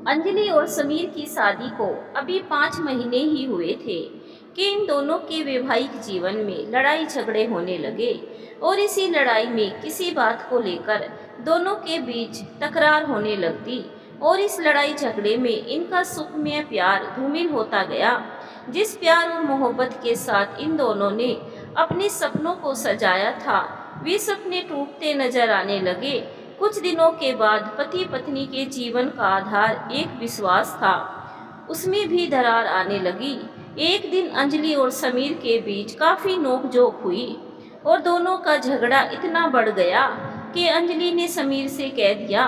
अंजलि और समीर की शादी को अभी 5 महीने ही हुए थे कि इन दोनों के वैवाहिक जीवन में लड़ाई झगड़े होने लगे और इसी लड़ाई में किसी बात को लेकर दोनों के बीच तकरार होने लगती और इस लड़ाई झगड़े में इनका सुखमय प्यार धूमिल होता गया। जिस प्यार और मोहब्बत के साथ इन दोनों ने अपने सपनों को सजाया था, वे सपने टूटते नजर आने लगे। कुछ दिनों के बाद पति पत्नी के जीवन का आधार एक विश्वास था, उसमें भी दरार आने लगी। एक दिन अंजलि और समीर के बीच काफी नोकझोंक हुई और दोनों का झगड़ा इतना बढ़ गया कि अंजलि ने समीर से कह दिया,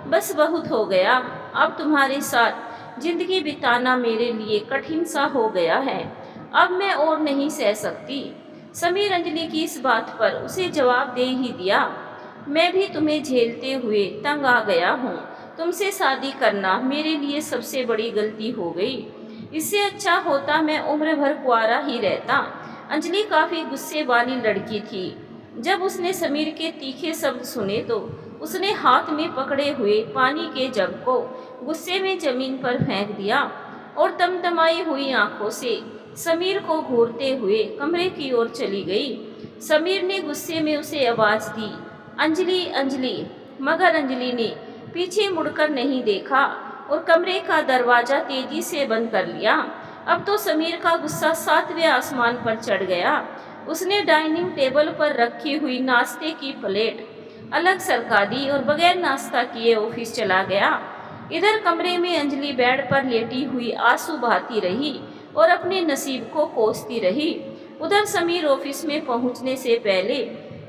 बस बहुत हो गया, अब तुम्हारे साथ जिंदगी बिताना मेरे लिए कठिन सा हो गया है, अब मैं और नहीं सह सकती। समीर अंजलि की इस बात पर उसे जवाब दे ही दिया, मैं भी तुम्हें झेलते हुए तंग आ गया हूँ, तुमसे शादी करना मेरे लिए सबसे बड़ी गलती हो गई, इससे अच्छा होता मैं उम्र भर कुंवारा ही रहता। अंजलि काफी गुस्से वाली लड़की थी। जब उसने समीर के तीखे शब्द सुने तो उसने हाथ में पकड़े हुए पानी के जग को गुस्से में जमीन पर फेंक दिया और तमतमाई हुई आंखों से समीर को घूरते हुए कमरे की ओर चली गई। समीर ने गुस्से में उसे आवाज दी, अंजलि अंजलि, मगर अंजलि ने पीछे मुड़कर नहीं देखा और कमरे का दरवाजा तेजी से बंद कर लिया। अब तो समीर का गुस्सा 7वें आसमान पर चढ़ गया। उसने डाइनिंग टेबल पर रखी हुई नाश्ते की प्लेट अलग सरका दी और बगैर नाश्ता किए ऑफिस चला गया। इधर कमरे में अंजलि बेड पर लेटी हुई आंसू बहाती रही और अपने नसीब को कोसती रही। उधर समीर ऑफिस में पहुंचने से पहले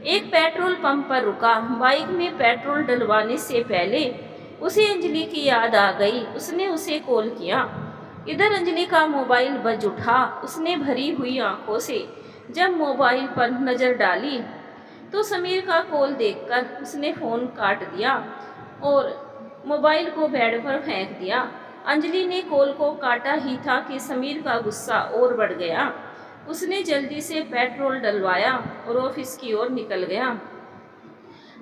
एक पेट्रोल पंप पर रुका। बाइक में पेट्रोल डलवाने से पहले उसे अंजलि की याद आ गई। उसने उसे कॉल किया। इधर अंजलि का मोबाइल बज उठा। उसने भरी हुई आंखों से जब मोबाइल पर नजर डाली तो समीर का कॉल देखकर उसने फोन काट दिया और मोबाइल को बेड पर फेंक दिया। अंजलि ने कॉल को काटा ही था कि समीर का गुस्सा और बढ़ गया। उसने जल्दी से पेट्रोल डलवाया और ऑफिस की ओर निकल गया।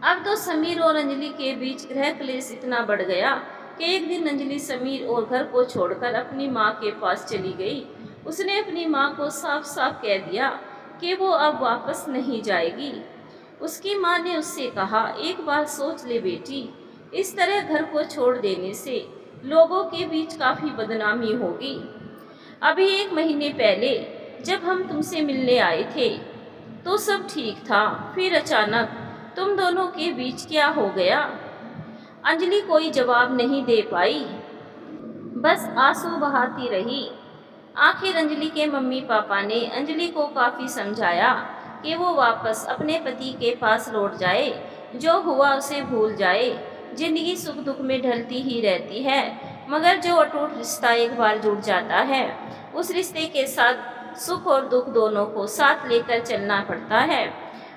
अब तो समीर और अंजलि के बीच गृह क्लेश इतना बढ़ गया कि एक दिन अंजलि समीर और घर को छोड़कर अपनी माँ के पास चली गई। उसने अपनी माँ को साफ साफ कह दिया कि वो अब वापस नहीं जाएगी। उसकी माँ ने उससे कहा, एक बार सोच ले बेटी, इस तरह घर को छोड़ देने से लोगों के बीच काफी बदनामी होगी। अभी 1 महीने पहले जब हम तुमसे मिलने आए थे तो सब ठीक था, फिर अचानक तुम दोनों के बीच क्या हो गया? अंजलि कोई जवाब नहीं दे पाई, बस आंसू बहाती रही। आखिर अंजलि के मम्मी पापा ने अंजलि को काफी समझाया कि वो वापस अपने पति के पास लौट जाए, जो हुआ उसे भूल जाए। जिंदगी सुख दुख में ढलती ही रहती है, मगर जो अटूट रिश्ता एक बार जुड़ जाता है उस रिश्ते के साथ सुख और दुख दोनों को साथ लेकर चलना पड़ता है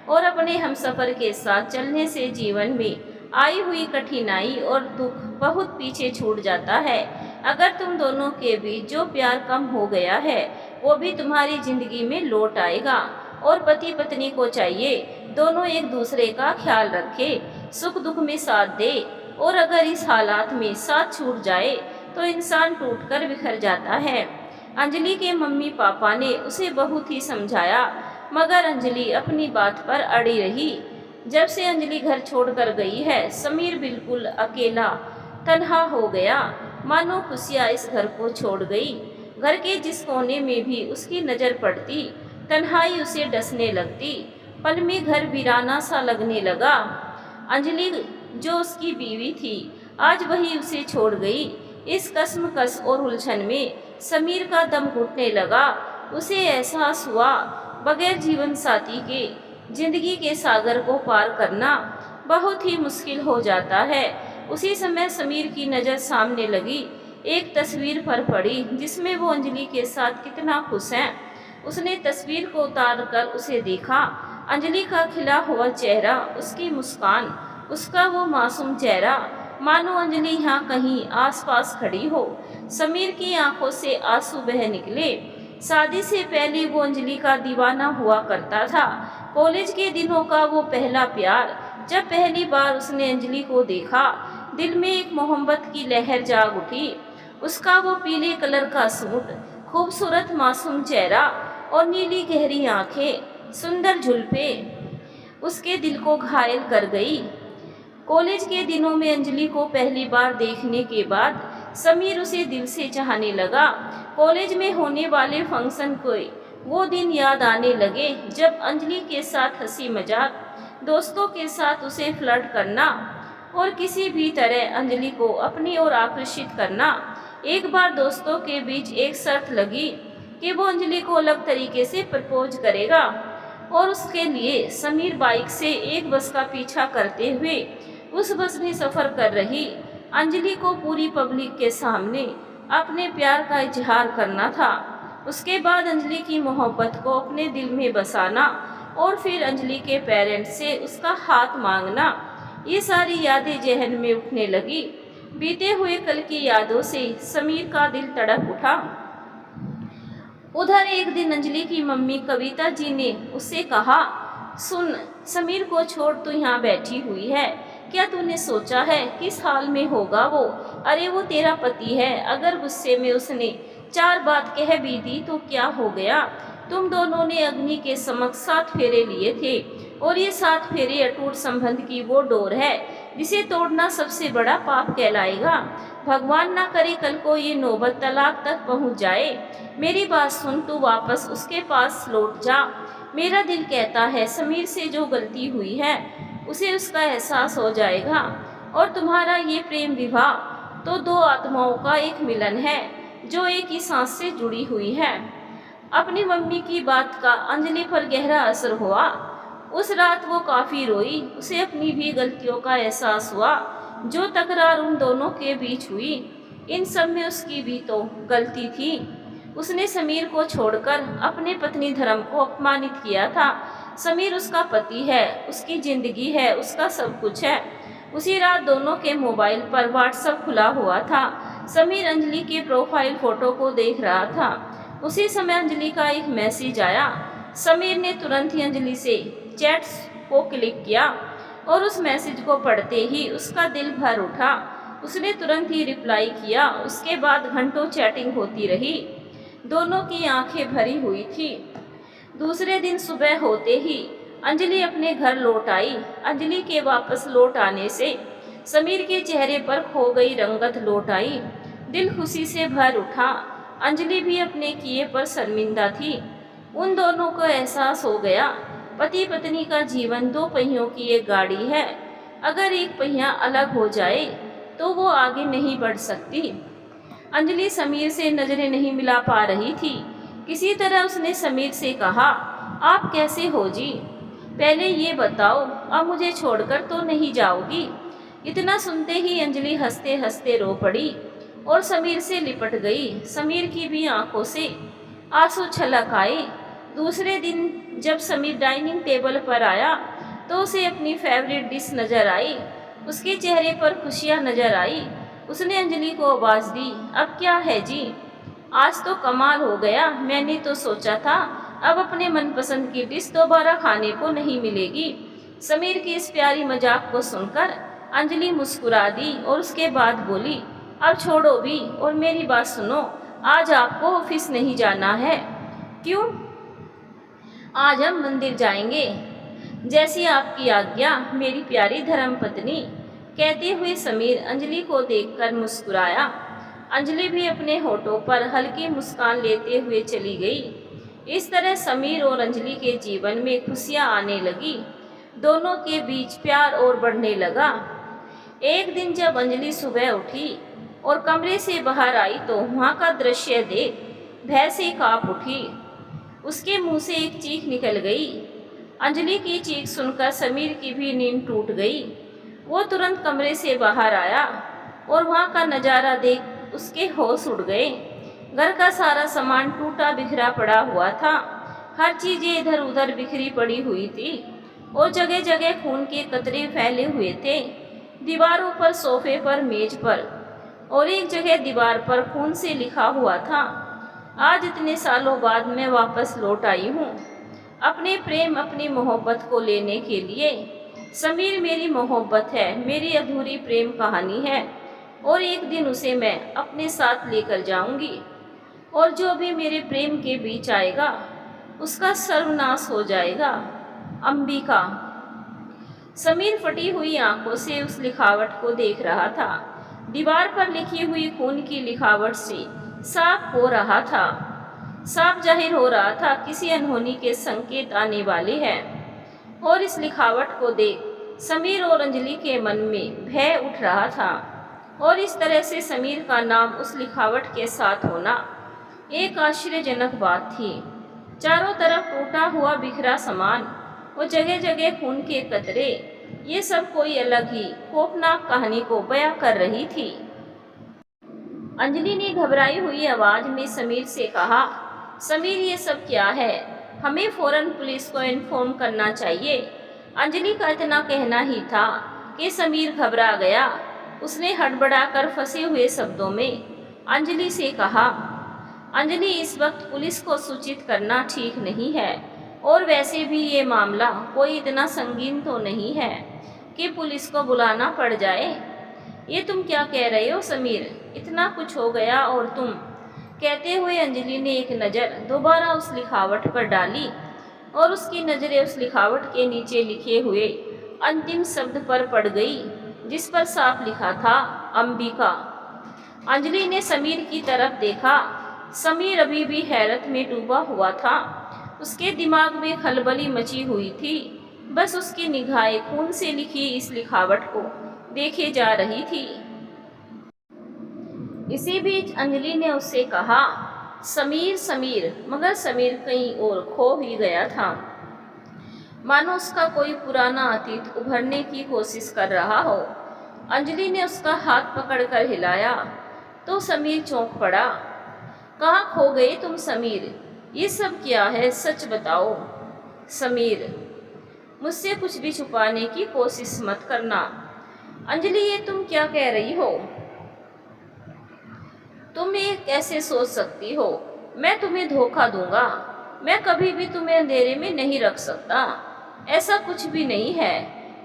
और अपने हमसफर के साथ चलने से जीवन में आई हुई कठिनाई और दुख बहुत पीछे छूट जाता है। अगर तुम दोनों के बीच जो प्यार कम हो गया है वो भी तुम्हारी जिंदगी में लौट आएगा और पति पत्नी को चाहिए दोनों एक दूसरे का ख्याल रखे, सुख दुख में साथ दे। और अगर इस हालात में साथ छूट जाए तो इंसान टूटकर बिखर जाता है। अंजलि के मम्मी पापा ने उसे बहुत ही समझाया, मगर अंजलि अपनी बात पर अड़ी रही। जब से अंजलि घर छोड़कर गई है, समीर बिल्कुल अकेला तन्हा हो गया, मानो खुशियाँ इस घर को छोड़ गई। घर के जिस कोने में भी उसकी नज़र पड़ती, तन्हाई उसे डसने लगती। पल में घर वीराना सा लगने लगा। अंजलि जो उसकी बीवी थी, आज वही उसे छोड़ गई। इस कश्मकश और उलझन में समीर का दम घुटने लगा। उसे एहसास हुआ, बगैर जीवन साथी के जिंदगी के सागर को पार करना बहुत ही मुश्किल हो जाता है। उसी समय समीर की नज़र सामने लगी, एक तस्वीर पर पड़ी जिसमें वो अंजलि के साथ कितना खुश है। उसने तस्वीर को उतार कर उसे देखा। अंजलि का खिला हुआ चेहरा, उसकी मुस्कान, उसका वो मासूम चेहरा, मानो अंजलि यहाँ कहीं आसपास खड़ी हो। समीर की आंखों से आंसू बह निकले। शादी से पहले वो अंजलि का दीवाना हुआ करता था। कॉलेज के दिनों का वो पहला प्यार, जब पहली बार उसने अंजलि को देखा, दिल में एक मोहब्बत की लहर जाग उठी। उसका वो पीले कलर का सूट, खूबसूरत मासूम चेहरा और नीली गहरी आंखें, सुंदर जुल्फे उसके दिल को घायल कर गई। कॉलेज के दिनों में अंजलि को पहली बार देखने के बाद समीर उसे दिल से चाहने लगा। कॉलेज में होने वाले फंक्शन को वो दिन याद आने लगे जब अंजलि के साथ हंसी मजाक, दोस्तों के साथ उसे फ्लर्ट करना और किसी भी तरह अंजलि को अपनी ओर आकर्षित करना। एक बार दोस्तों के बीच एक शर्त लगी कि वो अंजलि को अलग तरीके से प्रपोज करेगा और उसके लिए समीर बाइक से एक बस का पीछा करते हुए उस बस में सफ़र कर रही अंजलि को पूरी पब्लिक के सामने अपने प्यार का इजहार करना था। उसके बाद अंजलि की मोहब्बत को अपने दिल में बसाना और फिर अंजलि के पेरेंट्स से उसका हाथ मांगना, ये सारी यादें जहन में उठने लगी। बीते हुए कल की यादों से समीर का दिल तड़प उठा। उधर एक दिन अंजलि की मम्मी कविता जी ने उससे कहा, सुन, समीर को छोड़ तू यहाँ बैठी हुई है, क्या तूने सोचा है किस हाल में होगा वो? अरे वो तेरा पति है, अगर गुस्से में उसने 4 बात कह भी दी तो क्या हो गया? तुम दोनों ने अग्नि के समक्ष 7 फेरे लिए थे और ये 7 फेरे अटूट संबंध की वो डोर है जिसे तोड़ना सबसे बड़ा पाप कहलाएगा। भगवान ना करे कल को ये नौबत तलाक तक पहुंच जाए। मेरी बात सुन, तू वापस उसके पास लौट जा। मेरा दिल कहता है समीर से जो गलती हुई है उसे उसका एहसास हो जाएगा और तुम्हारा ये प्रेम विवाह तो 2 आत्माओं का एक मिलन है जो एक ही सांस से जुड़ी हुई है। अपनी मम्मी की बात का अंजलि पर गहरा असर हुआ। उस रात वो काफ़ी रोई। उसे अपनी भी गलतियों का एहसास हुआ जो तकरार उन दोनों के बीच हुई। इन सब में उसकी भी तो गलती थी। उसने समीर को छोड़कर अपने पत्नी धर्म को अपमानित किया था। समीर उसका पति है, उसकी ज़िंदगी है, उसका सब कुछ है। उसी रात दोनों के मोबाइल पर व्हाट्सएप खुला हुआ था। समीर अंजलि के प्रोफाइल फ़ोटो को देख रहा था। उसी समय अंजलि का एक मैसेज आया। समीर ने तुरंत ही अंजलि से चैट्स को क्लिक किया और उस मैसेज को पढ़ते ही उसका दिल भर उठा। उसने तुरंत ही रिप्लाई किया। उसके बाद घंटों चैटिंग होती रही। दोनों की आंखें भरी हुई थी। दूसरे दिन सुबह होते ही अंजलि अपने घर लौट आई। अंजलि के वापस लौट आने से समीर के चेहरे पर खो गई रंगत लौट आई। दिल खुशी से भर उठा। अंजलि भी अपने किए पर शर्मिंदा थी। उन दोनों को एहसास हो गया, पति पत्नी का जीवन 2 पहियों की एक गाड़ी है। अगर एक पहिया अलग हो जाए तो वो आगे नहीं बढ़ सकती। अंजलि समीर से नज़रें नहीं मिला पा रही थी। किसी तरह उसने समीर से कहा, आप कैसे हो जी? पहले ये बताओ, अब मुझे छोड़कर तो नहीं जाओगी? इतना सुनते ही अंजलि हंसते हंसते रो पड़ी और समीर से लिपट गई। समीर की भी आंखों से आंसू छलक आए। दूसरे दिन जब समीर डाइनिंग टेबल पर आया तो उसे अपनी फेवरेट डिश नज़र आई। उसके चेहरे पर खुशियाँ नज़र आई। उसने अंजलि को आवाज़ दी, अब क्या है जी? आज तो कमाल हो गया। मैंने तो सोचा था अब अपने मनपसंद की डिश दोबारा खाने को नहीं मिलेगी। समीर की इस प्यारी मजाक को सुनकर अंजलि मुस्कुरा दी और उसके बाद बोली, अब छोड़ो भी और मेरी बात सुनो, आज आपको ऑफिस नहीं जाना है। क्यों? आज हम मंदिर जाएंगे। जैसी आपकी आज्ञा मेरी प्यारी धर्मपत्नी। कहते हुए समीर अंजलि को देखकर मुस्कुराया। अंजलि भी अपने होठों पर हल्की मुस्कान लेते हुए चली गई। इस तरह समीर और अंजलि के जीवन में खुशियां आने लगी। दोनों के बीच प्यार और बढ़ने लगा। एक दिन जब अंजलि सुबह उठी और कमरे से बाहर आई तो वहाँ का दृश्य देख भय से काँप उठी। उसके मुंह से एक चीख निकल गई। अंजलि की चीख सुनकर समीर की भी नींद टूट गई। वो तुरंत कमरे से बाहर आया और वहाँ का नज़ारा देख उसके होश उड़ गए। घर का सारा सामान टूटा बिखरा पड़ा हुआ था। हर चीज़ें इधर उधर बिखरी पड़ी हुई थी और जगह जगह खून के कतरे फैले हुए थे। दीवारों पर, सोफे पर, मेज पर और एक जगह दीवार पर खून से लिखा हुआ था, आज इतने सालों बाद मैं वापस लौट आई हूँ अपने प्रेम, अपनी मोहब्बत को लेने के लिए। समीर मेरी मोहब्बत है, मेरी अधूरी प्रेम कहानी है, और एक दिन उसे मैं अपने साथ लेकर जाऊंगी, और जो भी मेरे प्रेम के बीच आएगा उसका सर्वनाश हो जाएगा। अंबिका। समीर फटी हुई आंखों से उस लिखावट को देख रहा था। दीवार पर लिखी हुई खून की लिखावट से साफ हो रहा था, साफ जाहिर हो रहा था किसी अनहोनी के संकेत आने वाले हैं। और इस लिखावट को देख समीर और अंजलि के मन में भय उठ रहा था, और इस तरह से समीर का नाम उस लिखावट के साथ होना एक आश्चर्यजनक बात थी। चारों तरफ टूटा हुआ बिखरा सामान और जगह जगह खून के कतरे, ये सब कोई अलग ही खौफनाक कहानी को बयां कर रही थी। अंजलि ने घबराई हुई आवाज में समीर से कहा, समीर ये सब क्या है? हमें फौरन पुलिस को इन्फॉर्म करना चाहिए। अंजलि का इतना कहना ही था कि समीर घबरा गया। उसने हड़बड़ाकर फंसे हुए शब्दों में अंजलि से कहा, अंजलि इस वक्त पुलिस को सूचित करना ठीक नहीं है, और वैसे भी ये मामला कोई इतना संगीन तो नहीं है कि पुलिस को बुलाना पड़ जाए। ये तुम क्या कह रहे हो समीर? इतना कुछ हो गया और तुम? कहते हुए अंजलि ने एक नज़र दोबारा उस लिखावट पर डाली, और उसकी नज़रें उस लिखावट के नीचे लिखे हुए अंतिम शब्द पर पड़ गई, जिस पर साफ लिखा था, अंबिका। अंजलि ने समीर की तरफ देखा। समीर अभी भी हैरत में डूबा हुआ था। उसके दिमाग में खलबली मची हुई थी। बस उसकी निगाहें खून से लिखी इस लिखावट को देखे जा रही थी। इसी बीच अंजलि ने उससे कहा, समीर समीर, मगर समीर कहीं और खो ही गया था। मानो उसका कोई पुराना अतीत उभरने की कोशिश कर रहा हो। अंजलि ने उसका हाथ पकड़कर हिलाया तो समीर चौंक पड़ा। कहाँ खो गए तुम समीर? ये सब क्या है, सच बताओ। समीर, मुझसे कुछ भी छुपाने की कोशिश मत करना। अंजलि, ये तुम क्या कह रही हो? तुम ये कैसे सोच सकती हो मैं तुम्हें धोखा दूंगा? मैं कभी भी तुम्हें अंधेरे में नहीं रख सकता। ऐसा कुछ भी नहीं है।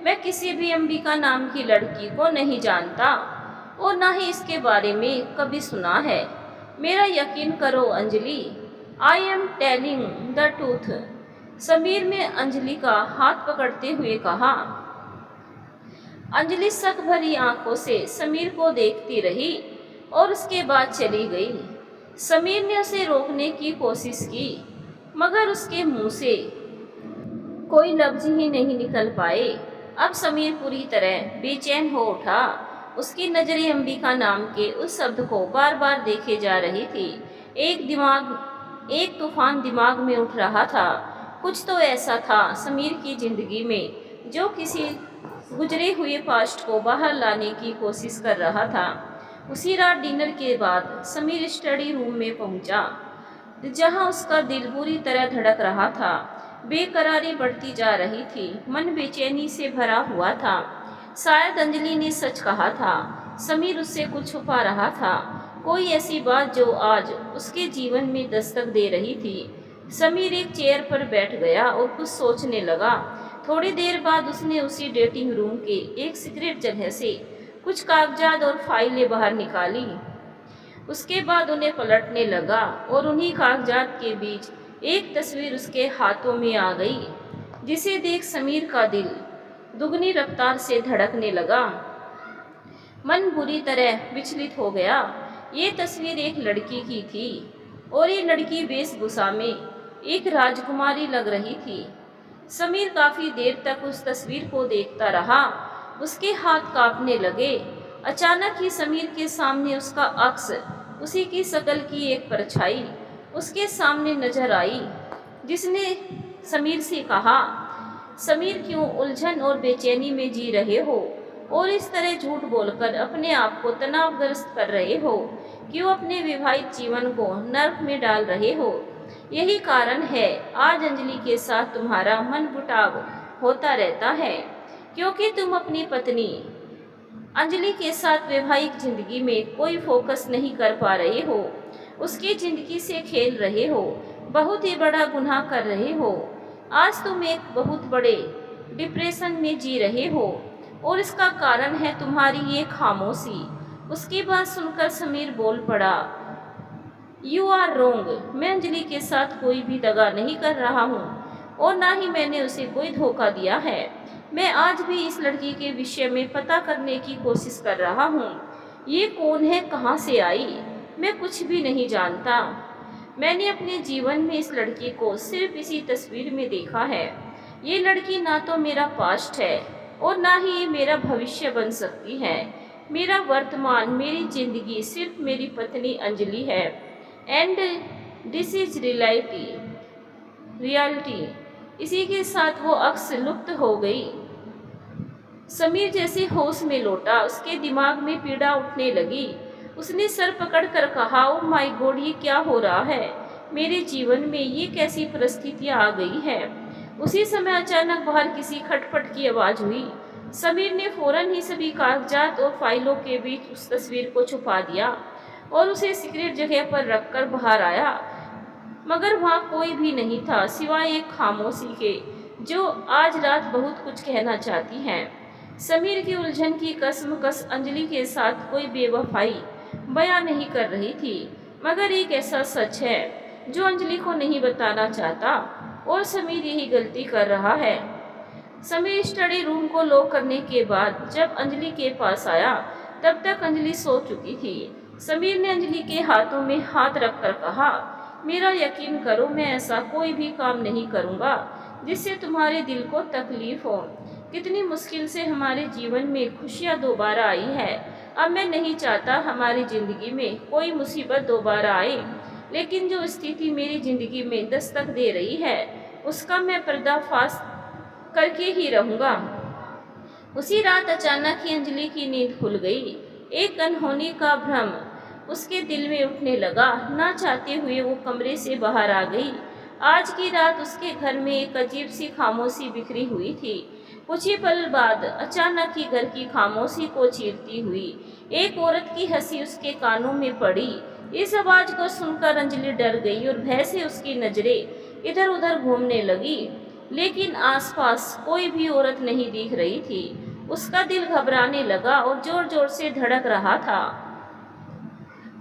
मैं किसी भी अंबिका नाम की लड़की को नहीं जानता, और ना ही इसके बारे में कभी सुना है। मेरा यकीन करो Anjali, I am telling the truth. Sameer ने अंजलि का हाथ पकड़ते हुए कहा। अंजलि शक भरी आंखों से समीर को देखती रही और उसके बाद चली गई। समीर ने उसे रोकने की कोशिश की, मगर उसके मुंह से कोई लफ्ज ही नहीं निकल पाए। अब समीर पूरी तरह बेचैन हो उठा। उसकी नज़रें अंबिका नाम के उस शब्द को बार बार देखे जा रही थी। एक तूफान दिमाग में उठ रहा था। कुछ तो ऐसा था समीर की जिंदगी में जो किसी गुजरे हुए पास्ट को बाहर लाने की कोशिश कर रहा था। उसी रात डिनर के बाद समीर स्टडी रूम में पहुंचा, जहां उसका दिल बुरी तरह धड़क रहा था। बेकरारी बढ़ती जा रही थी, मन बेचैनी से भरा हुआ था। शायद अंजलि ने सच कहा था, समीर उससे कुछ छुपा रहा था, कोई ऐसी बात जो आज उसके जीवन में दस्तक दे रही थी। समीर एक चेयर पर बैठ गया और कुछ सोचने लगा। थोड़ी देर बाद उसने उसी डेटिंग रूम के एक सीक्रेट जगह से कुछ कागजात और फाइलें बाहर निकाली। उसके बाद उन्हें पलटने लगा और उन्हीं कागजात के बीच एक तस्वीर उसके हाथों में आ गई, जिसे देख समीर का दिल दुगनी रफ्तार से धड़कने लगा। मन बुरी तरह विचलित हो गया। ये तस्वीर एक लड़की की थी, और ये लड़की वेशभूषा में एक राजकुमारी लग रही थी। समीर काफ़ी देर तक उस तस्वीर को देखता रहा। उसके हाथ कांपने लगे। अचानक ही समीर के सामने उसका अक्स, उसी की शक्ल की एक परछाई उसके सामने नजर आई, जिसने समीर से कहा, समीर क्यों उलझन और बेचैनी में जी रहे हो और इस तरह झूठ बोलकर अपने आप को तनावग्रस्त कर रहे हो? क्यों अपने विवाहित जीवन को नर्क में डाल रहे हो? यही कारण है आज अंजलि के साथ तुम्हारा मनमुटाव होता रहता है, क्योंकि तुम अपनी पत्नी अंजलि के साथ वैवाहिक जिंदगी में कोई फोकस नहीं कर पा रहे हो। उसकी जिंदगी से खेल रहे हो। बहुत ही बड़ा गुनाह कर रहे हो। आज तुम एक बहुत बड़े डिप्रेशन में जी रहे हो और इसका कारण है तुम्हारी ये खामोशी। उसकी बात सुनकर समीर बोल पड़ा, यू आर रोंग। मैं अंजलि के साथ कोई भी दगा नहीं कर रहा हूँ और ना ही मैंने उसे कोई धोखा दिया है। मैं आज भी इस लड़की के विषय में पता करने की कोशिश कर रहा हूँ। ये कौन है, कहाँ से आई, मैं कुछ भी नहीं जानता। मैंने अपने जीवन में इस लड़की को सिर्फ इसी तस्वीर में देखा है। ये लड़की ना तो मेरा पास्ट है और ना ही ये मेरा भविष्य बन सकती है। मेरा वर्तमान, मेरी जिंदगी सिर्फ मेरी पत्नी अंजलि है। And this is reality. इसी के साथ वो अक्स लुप्त हो गई। समीर जैसे होश में लौटा, उसके दिमाग में पीड़ा उठने लगी। उसने सर पकड़कर कहा, ओ माय गॉड, ये क्या हो रहा है मेरे जीवन में, ये कैसी परिस्थितियां आ गई है। उसी समय अचानक बाहर किसी खटपट की आवाज हुई। समीर ने फौरन ही सभी कागजात और फाइलों के बीच उस तस्वीर को छुपा दिया और उसे सीक्रेट जगह पर रखकर बाहर आया। मगर वहाँ कोई भी नहीं था सिवाय एक खामोशी के, जो आज रात बहुत कुछ कहना चाहती है। समीर की उलझन की कसमकस अंजलि के साथ कोई बेवफाई बयां नहीं कर रही थी, मगर एक ऐसा सच है जो अंजलि को नहीं बताना चाहता और समीर यही गलती कर रहा है। समीर स्टडी रूम को लॉक करने के बाद जब अंजलि के पास आया, तब तक अंजलि सो चुकी थी। समीर ने अंजलि के हाथों में हाथ रखकर कहा, मेरा यकीन करो, मैं ऐसा कोई भी काम नहीं करूँगा जिससे तुम्हारे दिल को तकलीफ हो। कितनी मुश्किल से हमारे जीवन में खुशियाँ दोबारा आई है। अब मैं नहीं चाहता हमारी ज़िंदगी में कोई मुसीबत दोबारा आए, लेकिन जो स्थिति मेरी ज़िंदगी में दस्तक दे रही है उसका मैं पर्दाफाश करके ही रहूँगा। उसी रात अचानक ही अंजलि की नींद खुल गई। एक अनहोनी का भ्रम उसके दिल में उठने लगा। ना चाहते हुए वो कमरे से बाहर आ गई। आज की रात उसके घर में एक अजीब सी खामोशी बिखरी हुई थी। कुछ ही पल बाद अचानक ही घर की खामोशी को चीरती हुई एक औरत की हंसी उसके कानों में पड़ी। इस आवाज को सुनकर अंजलि डर गई और भय से उसकी नजरें इधर उधर घूमने लगी, लेकिन आसपास कोई भी औरत नहीं दिख रही थी। उसका दिल घबराने लगा और जोर जोर से धड़क रहा था।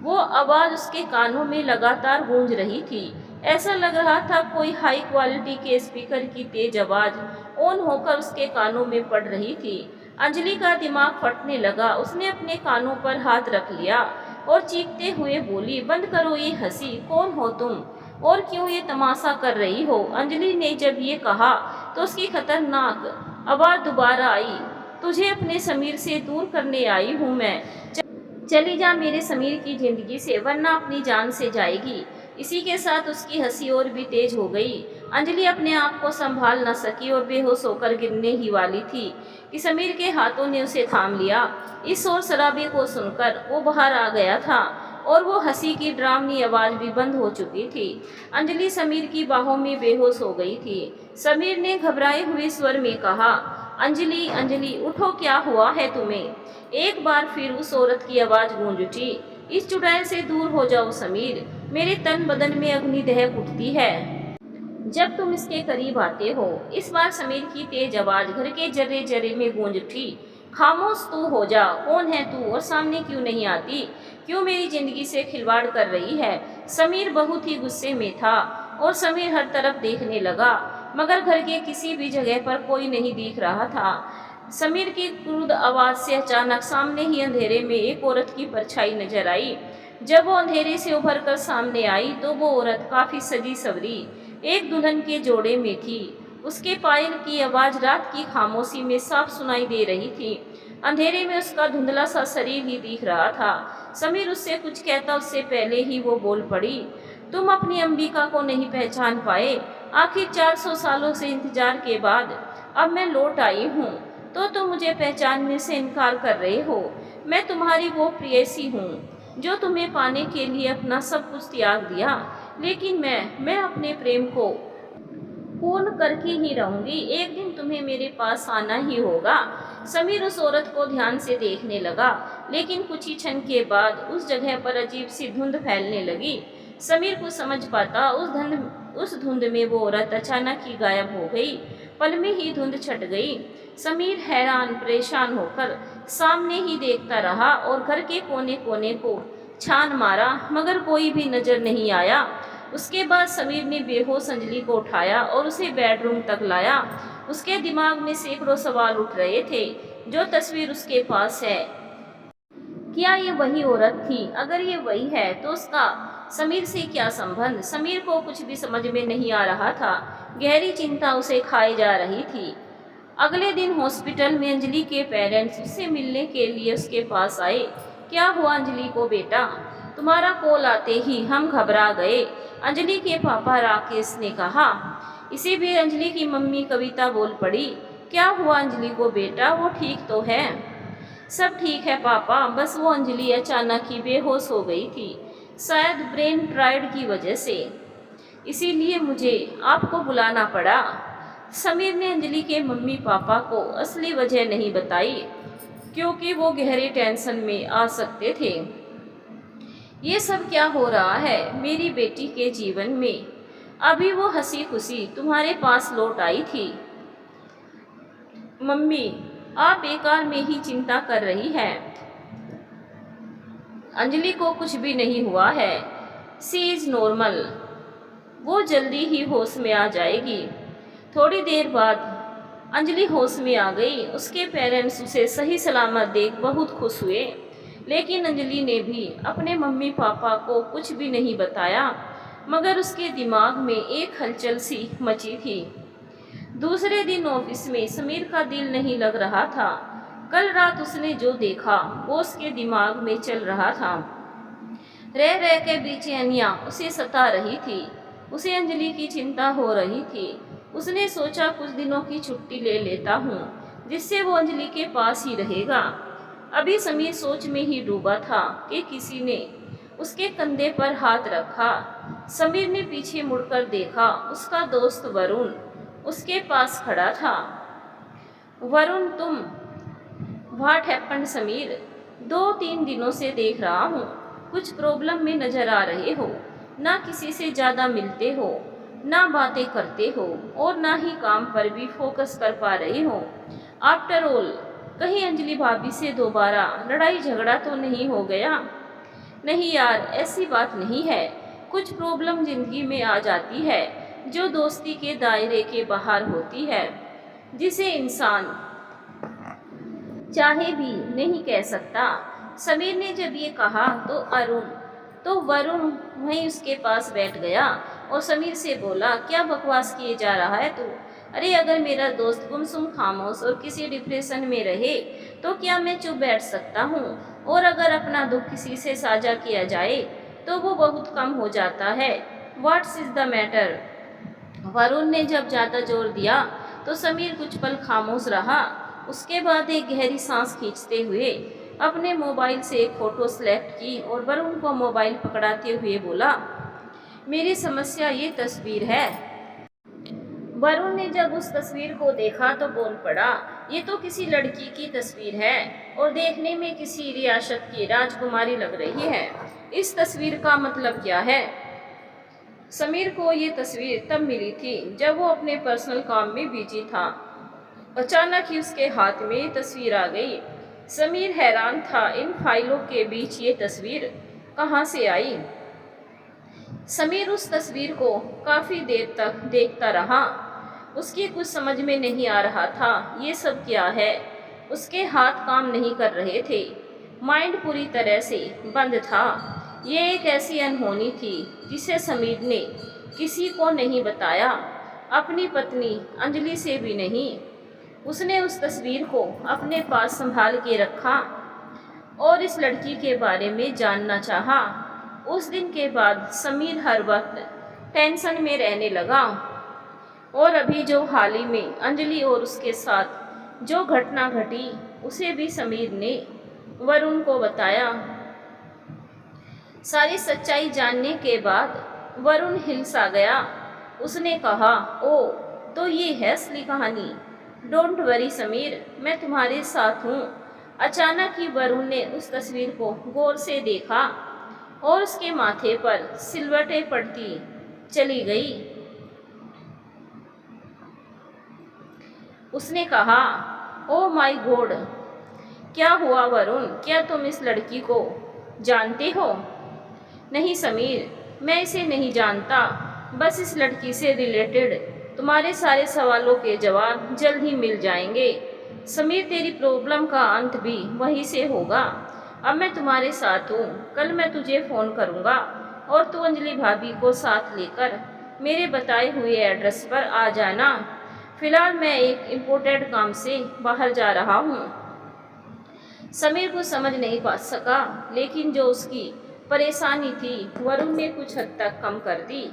वो आवाज उसके कानों में लगातार गूंज रही थी। ऐसा लग रहा था कोई हाई क्वालिटी के स्पीकर की तेज आवाज ऑन होकर उसके कानों में पड़ रही थी। अंजलि का दिमाग फटने लगा। उसने अपने कानों पर हाथ रख लिया और चीखते हुए बोली, बंद करो ये हंसी, कौन हो तुम और क्यों ये तमाशा कर रही हो। अंजलि ने जब ये कहा तो उसकी खतरनाक आवाज दोबारा आई, तुझे अपने समीर से दूर करने आई हूँ मैं। चली जा मेरे समीर की जिंदगी से, वरना अपनी जान से जाएगी। इसी के साथ उसकी हंसी और भी तेज हो गई। अंजलि अपने आप को संभाल न सकी और बेहोश होकर गिरने ही वाली थी कि समीर के हाथों ने उसे थाम लिया। इस शोर शराबे को सुनकर वो बाहर आ गया था और वो हंसी की डरावनी आवाज भी बंद हो चुकी थी। अंजलि समीर की बाहों में बेहोश हो गई थी। समीर ने घबराए हुए स्वर में कहा, अंजलि अंजलि उठो, क्या हुआ है तुम्हें। एक बार फिर उस औरत की आवाज गूंज उठी, इस चुड़ैल से दूर हो जाओ समीर, मेरे तन बदन में अग्नि दहक उठती है जब तुम इसके करीब आते हो। इस बार समीर की तेज आवाज घर के जर्रे जर्रे में गूंज उठी, खामोश तू हो जा, कौन है तू और सामने क्यों नहीं आती, क्यों मेरी जिंदगी से खिलवाड़ कर रही है। समीर बहुत ही गुस्से में था और समीर हर तरफ देखने लगा, मगर घर के किसी भी जगह पर कोई नहीं दिख रहा था। समीर की क्रुद्ध आवाज से अचानक सामने ही अंधेरे में एक औरत की परछाई नजर आई। जब वो अंधेरे से उभर कर सामने आई तो वो औरत काफी सजी सवरी एक दुल्हन के जोड़े में थी। उसके पायल की आवाज रात की खामोशी में साफ सुनाई दे रही थी। अंधेरे में उसका धुंधला सा शरीर ही दिख रहा था। समीर उससे कुछ कहता उससे पहले ही वो बोल पड़ी, तुम अपनी अंबिका को नहीं पहचान पाए। आखिर 400 सालों से इंतजार के बाद अब मैं लौट आई हूँ तो तुम मुझे पहचानने से इनकार कर रहे हो। मैं तुम्हारी वो प्रेयसी हूँ जो तुम्हें पाने के लिए अपना सब कुछ त्याग दिया, लेकिन मैं अपने प्रेम को पूर्ण करके ही रहूंगी। एक दिन तुम्हें मेरे पास आना ही होगा। समीर उस औरत को ध्यान से देखने लगा, लेकिन कुछ ही क्षण के बाद उस जगह पर अजीब सी धुंध फैलने लगी। समीर को समझ पाता उस धुंध में वो औरत अचानक ही गायब हो गई। पल में ही धुंध छट गई। समीर हैरान परेशान होकर सामने ही देखता रहा और घर के कोने कोने को छान मारा, मगर कोई भी नजर नहीं आया। उसके बाद समीर ने बेहोश अंजलि को उठाया और उसे बेडरूम तक लाया। उसके दिमाग में सैकड़ों सवाल उठ रहे थे। जो तस्वीर उसके पास है, क्या ये वही औरत थी? अगर ये वही है तो उसका समीर से क्या संबंध? समीर को कुछ भी समझ में नहीं आ रहा था। गहरी चिंता उसे खाई जा रही थी। अगले दिन हॉस्पिटल में अंजलि के पेरेंट्स उससे मिलने के लिए उसके पास आए। क्या हुआ अंजलि को बेटा? तुम्हारा कॉल आते ही हम घबरा गए, अंजलि के पापा राकेश ने कहा। इसी बीच अंजलि की मम्मी कविता बोल पड़ी। क्या हुआ अंजलि को बेटा? वो ठीक तो है? सब ठीक है पापा, बस वो अंजलि अचानक ही बेहोश हो गई थी, शायद ब्रेन ट्रायड की वजह से, इसीलिए मुझे आपको बुलाना पड़ा। समीर ने अंजलि के मम्मी पापा को असली वजह नहीं बताई, क्योंकि वो गहरे टेंशन में आ सकते थे। ये सब क्या हो रहा है मेरी बेटी के जीवन में? अभी वो हंसी खुशी तुम्हारे पास लौट आई थी। मम्मी, आप बेकार में ही चिंता कर रही हैं। अंजलि को कुछ भी नहीं हुआ है, सी इज नॉर्मल, वो जल्दी ही होश में आ जाएगी। थोड़ी देर बाद अंजलि होश में आ गई। उसके पेरेंट्स उसे सही सलामत देख बहुत खुश हुए, लेकिन अंजलि ने भी अपने मम्मी पापा को कुछ भी नहीं बताया, मगर उसके दिमाग में एक हलचल सी मची थी। दूसरे दिन ऑफिस में समीर का दिल नहीं लग रहा था। कल रात उसने जो देखा वो उसके दिमाग में चल रहा था। रह रह के बेचैनियां उसे सता रही थी। उसे अंजलि की चिंता हो रही थी। उसने सोचा कुछ दिनों की छुट्टी ले लेता हूँ, जिससे वो अंजलि के पास ही रहेगा। अभी समीर सोच में ही डूबा था कि किसी ने उसके कंधे पर हाथ रखा। समीर ने पीछे मुड़कर देखा। उसका दोस्त वरुण उसके पास खड़ा था। वरुण, तुम? What happened Sameer? 2-3 दिनों से देख रहा हूँ कुछ प्रॉब्लम में नजर आ रहे हो। ना किसी से ज़्यादा मिलते हो, ना बातें करते हो, और ना ही काम पर भी फोकस कर पा रहे हो। आफ्टर ऑल, कहीं अंजलि भाभी से दोबारा लड़ाई झगड़ा तो नहीं हो गया? नहीं यार, ऐसी बात नहीं है। कुछ प्रॉब्लम जिंदगी में आ जाती है जो दोस्ती के दायरे के बाहर होती है, जिसे इंसान चाहे भी नहीं कह सकता। समीर ने जब ये कहा तो वरुण वहीं उसके पास बैठ गया और समीर से बोला, क्या बकवास किए जा रहा है तू? अरे अगर मेरा दोस्त गुमसुम खामोश और किसी डिप्रेशन में रहे तो क्या मैं चुप बैठ सकता हूँ? और अगर अपना दुख किसी से साझा किया जाए तो वो बहुत कम हो जाता है। What's is the matter? Varun ने जब ज़्यादा जोर दिया तो समीर कुछ पल खामोश रहा। उसके बाद एक गहरी सांस खींचते हुए अपने मोबाइल से एक फ़ोटो सेलेक्ट की और वरुण को मोबाइल पकड़ाते हुए बोला, मेरी समस्या ये तस्वीर है। वरुण ने जब उस तस्वीर को देखा तो बोल पड़ा, ये तो किसी लड़की की तस्वीर है और देखने में किसी रियासत की राजकुमारी लग रही है। इस तस्वीर का मतलब क्या है? समीर को ये तस्वीर तब मिली थी जब वो अपने पर्सनल काम में बिजी था। अचानक ही उसके हाथ में ये तस्वीर आ गई। समीर हैरान था, इन फाइलों के बीच ये तस्वीर कहाँ से आई? समीर उस तस्वीर को काफ़ी देर तक देखता रहा। उसकी कुछ समझ में नहीं आ रहा था ये सब क्या है। उसके हाथ काम नहीं कर रहे थे, माइंड पूरी तरह से बंद था। ये एक ऐसी अनहोनी थी जिसे समीर ने किसी को नहीं बताया, अपनी पत्नी अंजलि से भी नहीं। उसने उस तस्वीर को अपने पास संभाल के रखा और इस लड़की के बारे में जानना चाहा। उस दिन के बाद समीर हर वक्त टेंशन में रहने लगा और अभी जो हाल ही में अंजलि और उसके साथ जो घटना घटी उसे भी समीर ने वरुण को बताया। सारी सच्चाई जानने के बाद वरुण हिलसा गया। उसने कहा, ओ तो ये है असली कहानी। डोंट वरी समीर, मैं तुम्हारे साथ हूँ। अचानक ही वरुण ने उस तस्वीर को गौर से देखा और उसके माथे पर सिलवटें पड़ती चली गई। उसने कहा, ओ माय गॉड, क्या हुआ वरुण? क्या तुम इस लड़की को जानते हो? नहीं समीर, मैं इसे नहीं जानता। बस इस लड़की से रिलेटेड तुम्हारे सारे सवालों के जवाब जल्द ही मिल जाएंगे। समीर, तेरी प्रॉब्लम का अंत भी वहीं से होगा। अब मैं तुम्हारे साथ हूँ। कल मैं तुझे फ़ोन करूँगा और तू अंजलि भाभी को साथ लेकर मेरे बताए हुए एड्रेस पर आ जाना। फिलहाल मैं एक इम्पोर्टेंट काम से बाहर जा रहा हूँ। समीर को समझ नहीं पा सका, लेकिन जो उसकी परेशानी थी वरुण ने कुछ हद तक कम कर दी।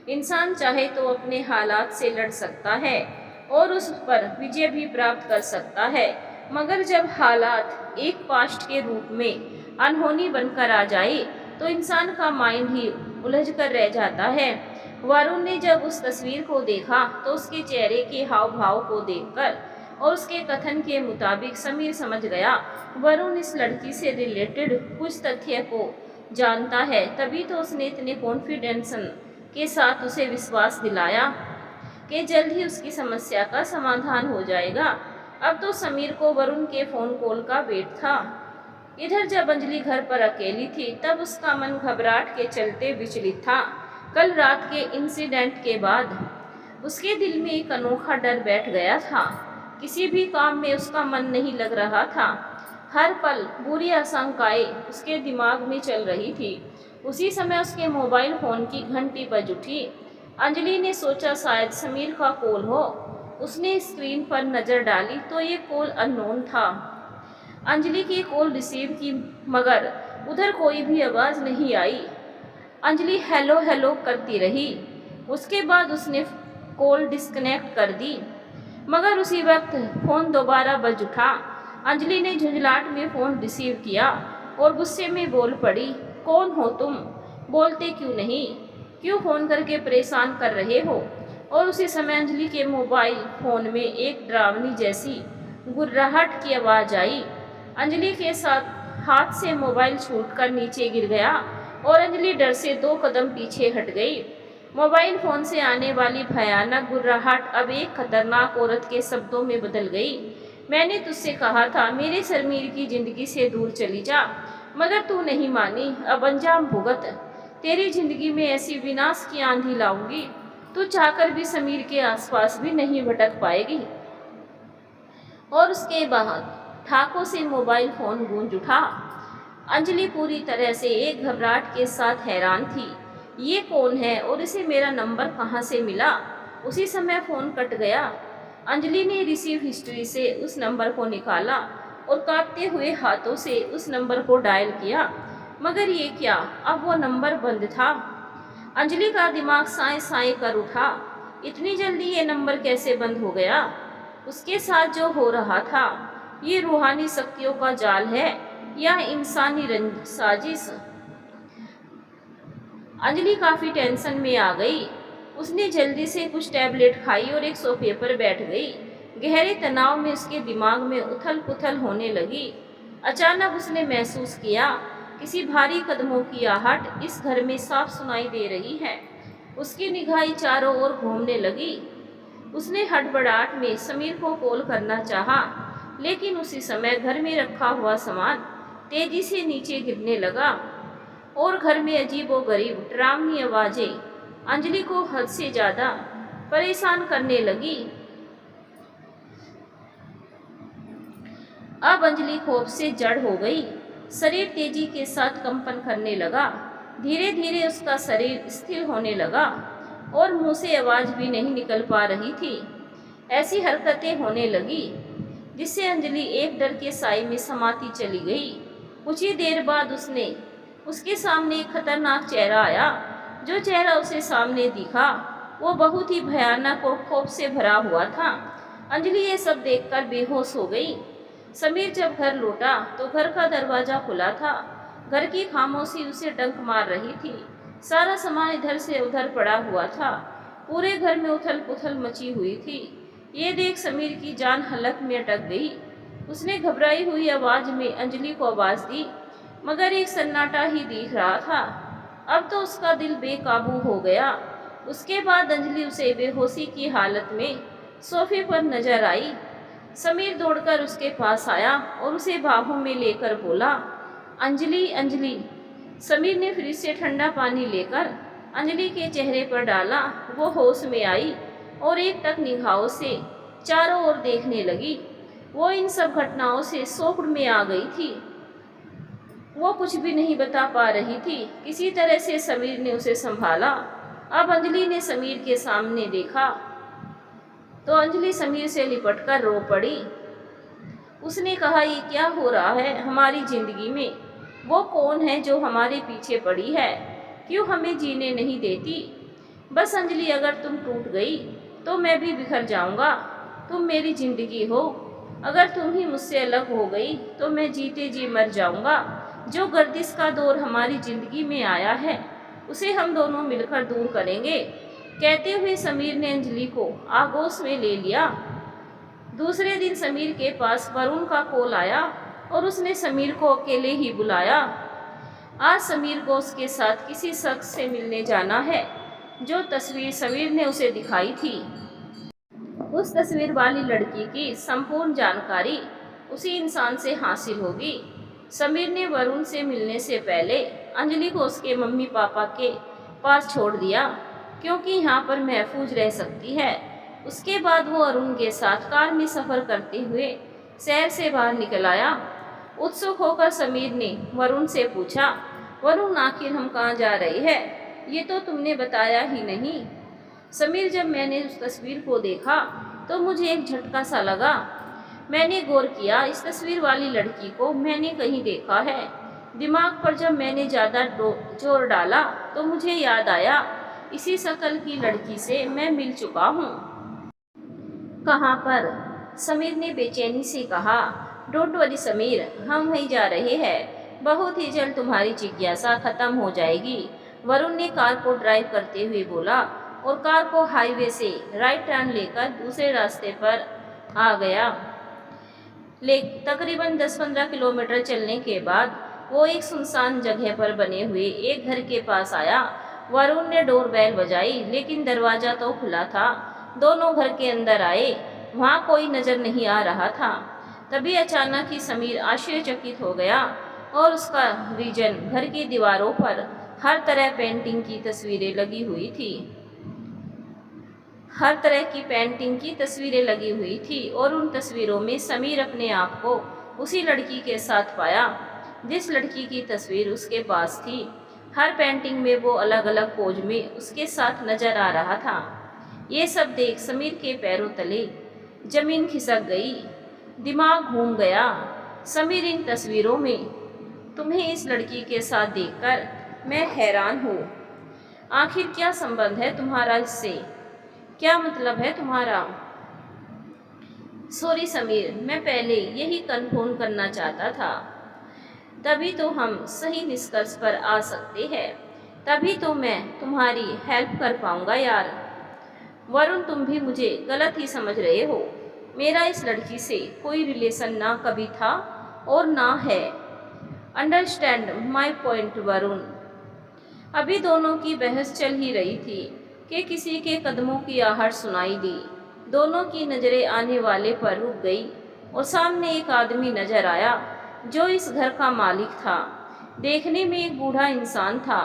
इंसान चाहे तो अपने हालात से लड़ सकता है और उस पर विजय भी प्राप्त कर सकता है, मगर जब हालात एक पास्ट के रूप में अनहोनी बनकर आ जाए तो इंसान का माइंड ही उलझ कर रह जाता है। वरुण ने जब उस तस्वीर को देखा तो उसके चेहरे के हाव भाव को देखकर और उसके कथन के मुताबिक समीर समझ गया वरुण इस लड़की से रिलेटेड कुछ तथ्य को जानता है। तभी तो उसने इतने कॉन्फिडेंस के साथ उसे विश्वास दिलाया कि जल्द ही उसकी समस्या का समाधान हो जाएगा। अब तो समीर को वरुण के फ़ोन कॉल का वेट था। इधर जब अंजलि घर पर अकेली थी तब उसका मन घबराहट के चलते विचलित था। कल रात के इंसिडेंट के बाद उसके दिल में एक अनोखा डर बैठ गया था। किसी भी काम में उसका मन नहीं लग रहा था। हर पल बुरी आशंकाएं उसके दिमाग में चल रही थी। उसी समय उसके मोबाइल फ़ोन की घंटी बज उठी। अंजलि ने सोचा शायद समीर का कॉल हो। उसने स्क्रीन पर नज़र डाली तो ये कॉल अननोन था। अंजलि की कॉल रिसीव की, मगर उधर कोई भी आवाज़ नहीं आई। अंजलि हेलो हेलो करती रही। उसके बाद उसने कॉल डिस्कनेक्ट कर दी, मगर उसी वक्त फ़ोन दोबारा बज उठा। अंजलि ने झुंझलाहट में फ़ोन रिसीव किया और गुस्से में बोल पड़ी, कौन हो तुम? बोलते क्यों नहीं? क्यों फ़ोन करके परेशान कर रहे हो? और उसी समय अंजलि के मोबाइल फ़ोन में एक डरावनी जैसी गुर्राहट की आवाज़ आई। अंजलि के साथ हाथ से मोबाइल छूटकर नीचे गिर गया और अंजलि डर से 2 कदम पीछे हट गई। मोबाइल फ़ोन से आने वाली भयानक गुर्राहट अब एक खतरनाक औरत के शब्दों में बदल गई। मैंने तुझसे कहा था मेरे समीर की ज़िंदगी से दूर चली जा, मगर तू नहीं मानी। अब अंजाम भुगत। तेरी ज़िंदगी में ऐसी विनाश की आंधी लाऊंगी, तू चाहकर भी समीर के आसपास भी नहीं भटक पाएगी। और उसके बाद ठाकों से मोबाइल फ़ोन गूंज उठा। अंजलि पूरी तरह से एक घबराहट के साथ हैरान थी। ये कौन है और इसे मेरा नंबर कहाँ से मिला? उसी समय फ़ोन कट गया। अंजलि ने रिसीव हिस्ट्री से उस नंबर को निकाला और कांपते हुए हाथों से उस नंबर को डायल किया, मगर ये क्या, अब वो नंबर बंद था। अंजलि का दिमाग साए साए कर उठा। इतनी जल्दी ये नंबर कैसे बंद हो गया? उसके साथ जो हो रहा था, ये रूहानी शक्तियों का जाल है या इंसानी साजिश? अंजलि काफ़ी टेंशन में आ गई। उसने जल्दी से कुछ टैबलेट खाई और एक सोफे पर बैठ गई। गहरे तनाव में उसके दिमाग में उथल पुथल होने लगी। अचानक उसने महसूस किया किसी भारी कदमों की आहट इस घर में साफ सुनाई दे रही है। उसकी निगाहें चारों ओर घूमने लगी। उसने हड़बड़ाहट में समीर को कॉल करना चाहा, लेकिन उसी समय घर में रखा हुआ सामान तेजी से नीचे गिरने लगा और घर में अजीबोगरीब डरावनी आवाज़ें अंजलि को हद से ज़्यादा परेशान करने लगी। अब अंजलि खौफ से जड़ हो गई। शरीर तेजी के साथ कंपन करने लगा। धीरे धीरे उसका शरीर स्थिर होने लगा और मुंह से आवाज़ भी नहीं निकल पा रही थी। ऐसी हरकतें होने लगी जिससे अंजलि एक डर के साए में समाती चली गई। कुछ ही देर बाद उसके सामने एक खतरनाक चेहरा आया। जो चेहरा उसे सामने दिखा वो बहुत ही भयानक और खौफ से भरा हुआ था। अंजलि ये सब देखकर बेहोश हो गई। समीर जब घर लौटा तो घर का दरवाज़ा खुला था। घर की खामोशी उसे डंक मार रही थी। सारा सामान इधर से उधर पड़ा हुआ था। पूरे घर में उथल पुथल मची हुई थी। ये देख समीर की जान हलक में अटक गई। उसने घबराई हुई आवाज़ में अंजलि को आवाज़ दी, मगर एक सन्नाटा ही दिख रहा था। अब तो उसका दिल बेकाबू हो गया। उसके बाद अंजलि उसे बेहोशी की हालत में सोफे पर नजर आई। समीर दौड़कर उसके पास आया और उसे बाहों में लेकर बोला, अंजलि अंजलि। समीर ने फ्रिज से ठंडा पानी लेकर अंजलि के चेहरे पर डाला। वो होश में आई और एक टक निगाहों से चारों ओर देखने लगी। वो इन सब घटनाओं से शॉक्ड में आ गई थी। वो कुछ भी नहीं बता पा रही थी। किसी तरह से समीर ने उसे संभाला। अब अंजलि ने समीर के सामने देखा तो अंजलि समीर से लिपटकर रो पड़ी। उसने कहा, ये क्या हो रहा है हमारी जिंदगी में? वो कौन है जो हमारे पीछे पड़ी है? क्यों हमें जीने नहीं देती? बस अंजलि, अगर तुम टूट गई तो मैं भी बिखर जाऊंगा। तुम मेरी जिंदगी हो। अगर तुम ही मुझसे अलग हो गई तो मैं जीते जी मर जाऊंगा। जो गर्दिश का दौर हमारी जिंदगी में आया है उसे हम दोनों मिलकर दूर करेंगे। कहते हुए समीर ने अंजलि को आगोश में ले लिया। दूसरे दिन समीर के पास वरुण का कॉल आया और उसने समीर को अकेले ही बुलाया। आज समीर को उसके साथ किसी शख्स से मिलने जाना है। जो तस्वीर समीर ने उसे दिखाई थी, उस तस्वीर वाली लड़की की संपूर्ण जानकारी उसी इंसान से हासिल होगी। समीर ने वरुण से मिलने से पहले अंजलि को उसके मम्मी पापा के पास छोड़ दिया, क्योंकि यहाँ पर महफूज रह सकती है। उसके बाद वो अरुण के साथ कार में सफ़र करते हुए शहर से बाहर निकल आया। उत्सुक होकर समीर ने वरुण से पूछा, वरुण, आखिर हम कहाँ जा रहे हैं? ये तो तुमने बताया ही नहीं। समीर, जब मैंने उस तस्वीर को देखा तो मुझे एक झटका सा लगा। मैंने गौर किया, इस तस्वीर वाली लड़की को मैंने कहीं देखा है। दिमाग पर जब मैंने ज़्यादा जोर डाला तो मुझे याद आया, इसी शक्ल की लड़की से मैं मिल चुका हूँ। कहाँ पर? समीर ने बेचैनी से कहा। डोंट वरी समीर, हम वहीं जा रहे हैं। बहुत ही जल्द तुम्हारी जिज्ञासा खत्म हो जाएगी। वरुण ने कार को ड्राइव करते हुए बोला और कार को हाईवे से राइट टर्न लेकर दूसरे रास्ते पर आ गया। तकरीबन 10-15 किलोमीटर चलने के बाद वो एक सुनसान जगह पर बने हुए एक घर के पास आया। वरुण ने डोरबेल बजाई, लेकिन दरवाज़ा तो खुला था। दोनों घर के अंदर आए। वहाँ कोई नज़र नहीं आ रहा था। तभी अचानक ही समीर आश्चर्यचकित हो गया और उसका विजन घर की दीवारों पर हर तरह पेंटिंग की तस्वीरें लगी हुई थी। हर तरह की पेंटिंग की तस्वीरें लगी हुई थी और उन तस्वीरों में समीर अपने आप को उसी लड़की के साथ पाया जिस लड़की की तस्वीर उसके पास थी। हर पेंटिंग में वो अलग अलग पोज में उसके साथ नजर आ रहा था। ये सब देख समीर के पैरों तले जमीन खिसक गई। दिमाग घूम गया। समीर, इन तस्वीरों में तुम्हें इस लड़की के साथ देखकर मैं हैरान हूँ। आखिर क्या संबंध है तुम्हारा इससे? क्या मतलब है तुम्हारा? सॉरी समीर, मैं पहले यही कन्फर्म करना चाहता था। तभी तो हम सही निष्कर्ष पर आ सकते हैं। तभी तो मैं तुम्हारी हेल्प कर पाऊंगा यार। वरुण, तुम भी मुझे गलत ही समझ रहे हो। मेरा इस लड़की से कोई रिलेशन ना कभी था और ना है। Understand my point Varun. अभी दोनों की बहस चल ही रही थी कि किसी के कदमों की आहट सुनाई दी। दोनों की नज़रें आने वाले पर रुक गई और सामने एक आदमी नजर आया जो इस घर का मालिक था। देखने में एक बूढ़ा इंसान था।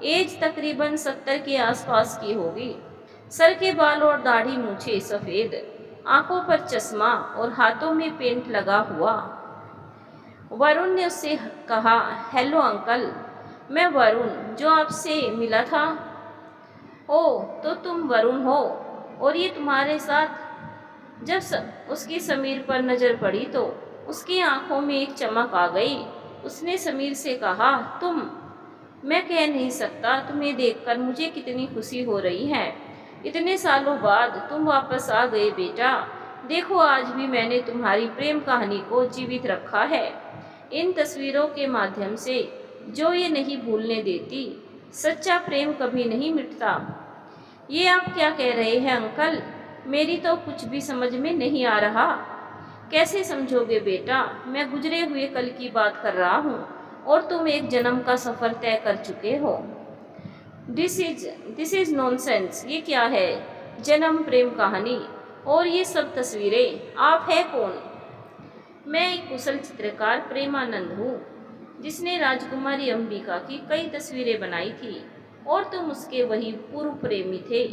एज तकरीबन 70 के आसपास की होगी। सर के बाल और दाढ़ी मूछे सफ़ेद, आंखों पर चश्मा और हाथों में पेंट लगा हुआ। वरुण ने उससे कहा, हेलो अंकल, मैं वरुण जो आपसे मिला था। ओ, तो तुम वरुण हो और ये तुम्हारे साथ? जब उसकी समीर पर नज़र पड़ी तो उसकी आंखों में एक चमक आ गई। उसने समीर से कहा, तुम? मैं कह नहीं सकता तुम्हें देखकर मुझे कितनी खुशी हो रही है। इतने सालों बाद तुम वापस आ गए बेटा। देखो, आज भी मैंने तुम्हारी प्रेम कहानी को जीवित रखा है इन तस्वीरों के माध्यम से, जो ये नहीं भूलने देती। सच्चा प्रेम कभी नहीं मिटता। ये आप क्या कह रहे हैं अंकल? मेरी तो कुछ भी समझ में नहीं आ रहा। कैसे समझोगे बेटा? मैं गुजरे हुए कल की बात कर रहा हूँ और तुम एक जन्म का सफ़र तय कर चुके हो। This is nonsense. ये क्या है? जन्म प्रेम कहानी? और ये सब तस्वीरें, आप है कौन? मैं एक कुशल चित्रकार प्रेमानंद हूँ, जिसने राजकुमारी अंबिका की कई तस्वीरें बनाई थी, और तुम उसके वही पूर्व प्रेमी थे,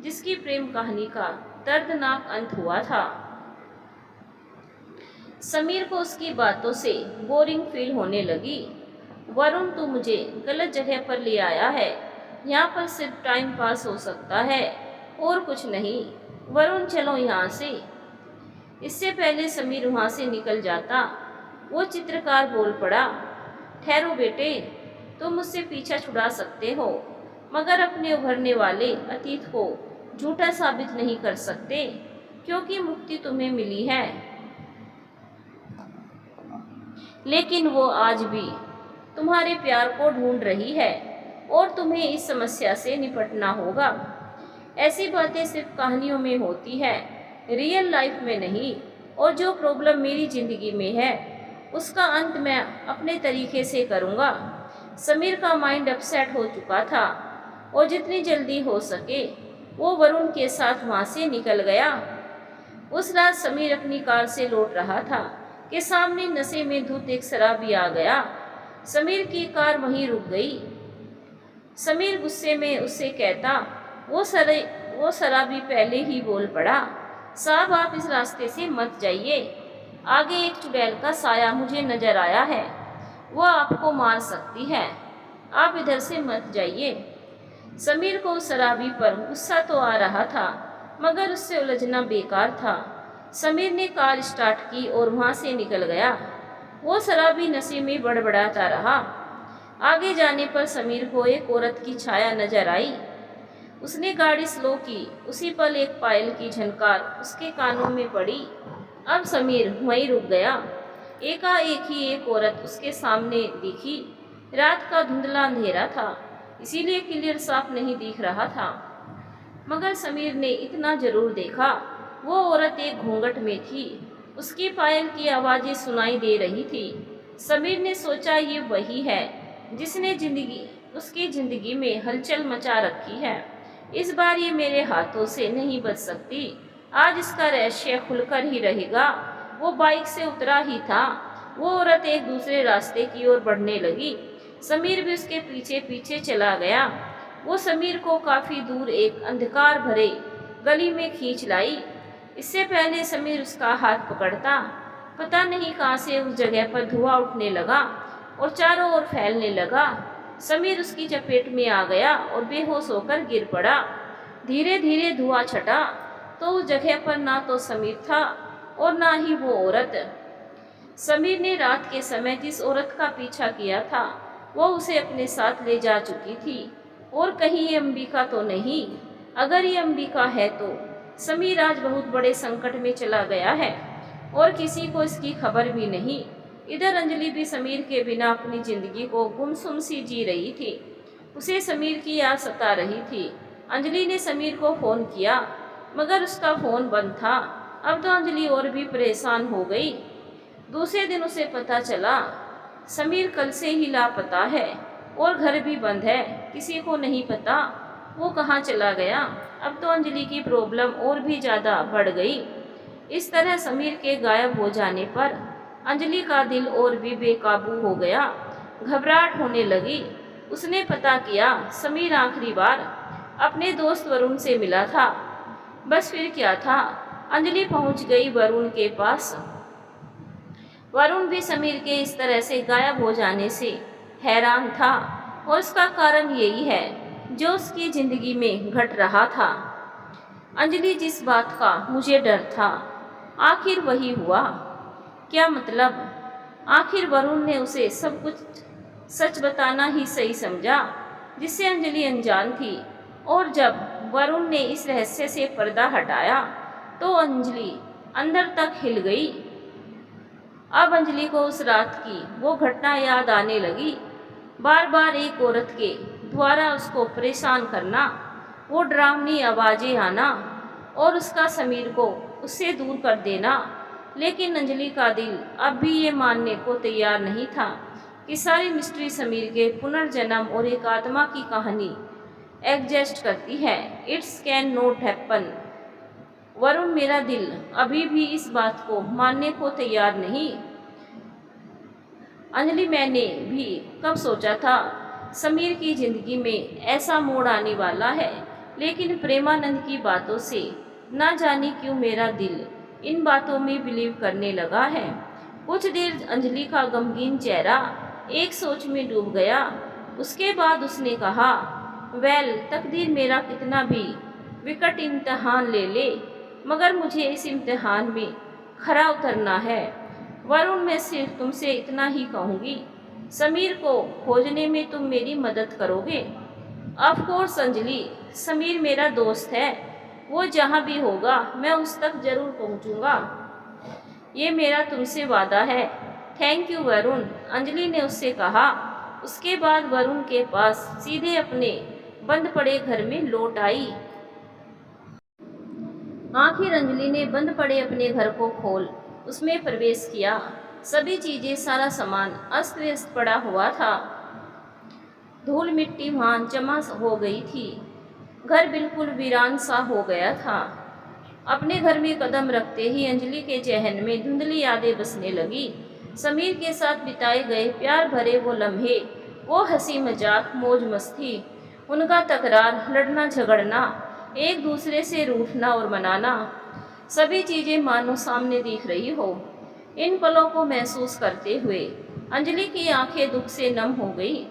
जिसकी प्रेम कहानी का दर्दनाक अंत हुआ था। समीर को उसकी बातों से बोरिंग फील होने लगी। वरुण, तू मुझे गलत जगह पर ले आया है। यहाँ पर सिर्फ टाइम पास हो सकता है और कुछ नहीं। वरुण, चलो यहाँ से। इससे पहले समीर वहाँ से निकल जाता, वो चित्रकार बोल पड़ा, ठहरो बेटे, तुम मुझसे पीछा छुड़ा सकते हो, मगर अपने उभरने वाले अतीत को झूठा साबित नहीं कर सकते, क्योंकि मुक्ति तुम्हें मिली है, लेकिन वो आज भी तुम्हारे प्यार को ढूंढ रही है और तुम्हें इस समस्या से निपटना होगा। ऐसी बातें सिर्फ कहानियों में होती है, रियल लाइफ में नहीं। और जो प्रॉब्लम मेरी ज़िंदगी में है, उसका अंत मैं अपने तरीके से करूँगा। समीर का माइंड अपसेट हो चुका था और जितनी जल्दी हो सके वो वरुण के साथ वहाँ से निकल गया। उस रात समीर अपनी कार से लौट रहा था कि सामने नशे में धुत एक शराबी आ गया। समीर की कार वहीं रुक गई। समीर गुस्से में उससे कहता, वो शराबी पहले ही बोल पड़ा, साहब आप इस रास्ते से मत जाइए, आगे एक चुड़ैल का साया मुझे नजर आया है, वो आपको मार सकती है, आप इधर से मत जाइए। समीर को शराबी पर गुस्सा तो आ रहा था, मगर उससे उलझना बेकार था। समीर ने कार स्टार्ट की और वहाँ से निकल गया। वो शराबी नशे में बड़बड़ाता रहा। आगे जाने पर समीर को एक औरत की छाया नजर आई। उसने गाड़ी स्लो की। उसी पल एक पायल की झनकार उसके कानों में पड़ी। अब समीर वहीं रुक गया। एकाएक ही एक औरत उसके सामने दिखी। रात का धुंधला अंधेरा था, इसीलिए क्लियर साफ नहीं दिख रहा था, मगर समीर ने इतना जरूर देखा, वो औरत एक घूंघट में थी। उसकी पायल की आवाज़ें सुनाई दे रही थी। समीर ने सोचा, ये वही है जिसने उसकी जिंदगी में हलचल मचा रखी है। इस बार ये मेरे हाथों से नहीं बच सकती। आज इसका रहस्य खुलकर ही रहेगा। वो बाइक से उतरा ही था, वो औरत एक दूसरे रास्ते की ओर बढ़ने लगी। समीर भी उसके पीछे पीछे चला गया। वो समीर को काफ़ी दूर एक अंधकार भरे गली में खींच लाई। इससे पहले समीर उसका हाथ पकड़ता, पता नहीं कहाँ से उस जगह पर धुआं उठने लगा और चारों ओर फैलने लगा। समीर उसकी चपेट में आ गया और बेहोश होकर गिर पड़ा। धीरे धीरे धुआं छटा तो उस जगह पर ना तो समीर था और ना ही वो औरत। समीर ने रात के समय जिस औरत का पीछा किया था, वो उसे अपने साथ ले जा चुकी थी, और कहीं ये अंबिका तो नहीं। अगर ये अंबिका है तो समीर आज बहुत बड़े संकट में चला गया है और किसी को इसकी खबर भी नहीं। इधर अंजलि भी समीर के बिना अपनी जिंदगी को गुमसुम सी जी रही थी। उसे समीर की याद सता रही थी। अंजलि ने समीर को फ़ोन किया, मगर उसका फ़ोन बंद था। अब तो अंजलि और भी परेशान हो गई। दूसरे दिन उसे पता चला समीर कल से ही लापता है और घर भी बंद है। किसी को नहीं पता वो कहाँ चला गया। अब तो अंजलि की प्रॉब्लम और भी ज़्यादा बढ़ गई। इस तरह समीर के गायब हो जाने पर अंजलि का दिल और भी बेकाबू हो गया। घबराहट होने लगी। उसने पता किया समीर आखिरी बार अपने दोस्त वरुण से मिला था। बस फिर क्या था, अंजलि पहुंच गई वरुण के पास। वरुण भी समीर के इस तरह से गायब हो जाने से हैरान था, और उसका कारण यही है जो उसकी ज़िंदगी में घट रहा था। अंजलि, जिस बात का मुझे डर था, आखिर वही हुआ। क्या मतलब? आखिर वरुण ने उसे सब कुछ सच बताना ही सही समझा, जिससे अंजलि अनजान थी। और जब वरुण ने इस रहस्य से पर्दा हटाया तो अंजलि अंदर तक हिल गई। अब अंजलि को उस रात की वो घटना याद आने लगी। बार बार एक औरत के द्वारा उसको परेशान करना, वो डरावनी आवाज़ें आना और उसका समीर को उससे दूर कर देना। लेकिन अंजलि का दिल अब भी ये मानने को तैयार नहीं था कि सारी मिस्ट्री समीर के पुनर्जन्म और एक आत्मा की कहानी एग्जिस्ट करती है। It's can not happen. Varun, मेरा दिल अभी भी इस बात को मानने को तैयार नहीं। अंजलि, मैंने भी कब सोचा था समीर की जिंदगी में ऐसा मोड़ आने वाला है, लेकिन प्रेमानंद की बातों से ना जाने क्यों मेरा दिल इन बातों में बिलीव करने लगा है। कुछ देर अंजलि का गमगीन चेहरा एक सोच में डूब गया। उसके बाद उसने कहा, वेल, तकदीर मेरा कितना भी विकट इम्तिहान ले ले, मगर मुझे इस इम्तिहान में खरा उतरना है। वरुण, मैं सिर्फ तुमसे इतना ही कहूँगी, समीर को खोजने में तुम मेरी मदद करोगे? ऑफ कोर्स अंजलि, समीर मेरा दोस्त है, वो जहाँ भी होगा मैं उस तक जरूर पहुँचूँगा। ये मेरा तुमसे वादा है। थैंक यू वरुण, अंजलि ने उससे कहा। उसके बाद वरुण के पास सीधे अपने बंद पड़े घर में लौट आई। आखिर अंजलि ने बंद पड़े अपने घर को खोल उसमें प्रवेश किया। सभी चीजें, सारा सामान अस्त व्यस्त पड़ा हुआ था। धूल मिट्टी वहां जमा हो गई थी। घर बिल्कुल वीरान सा हो गया था। अपने घर में कदम रखते ही अंजलि के जहन में धुंधली यादें बसने लगी। समीर के साथ बिताए गए प्यार भरे वो लम्हे, वो हंसी मजाक, मौज मस्ती, उनका तकरार, लड़ना झगड़ना, एक दूसरे से रूठना और मनाना, सभी चीजें मानो सामने दिख रही हो। इन पलों को महसूस करते हुए अंजलि की आंखें दुख से नम हो गई।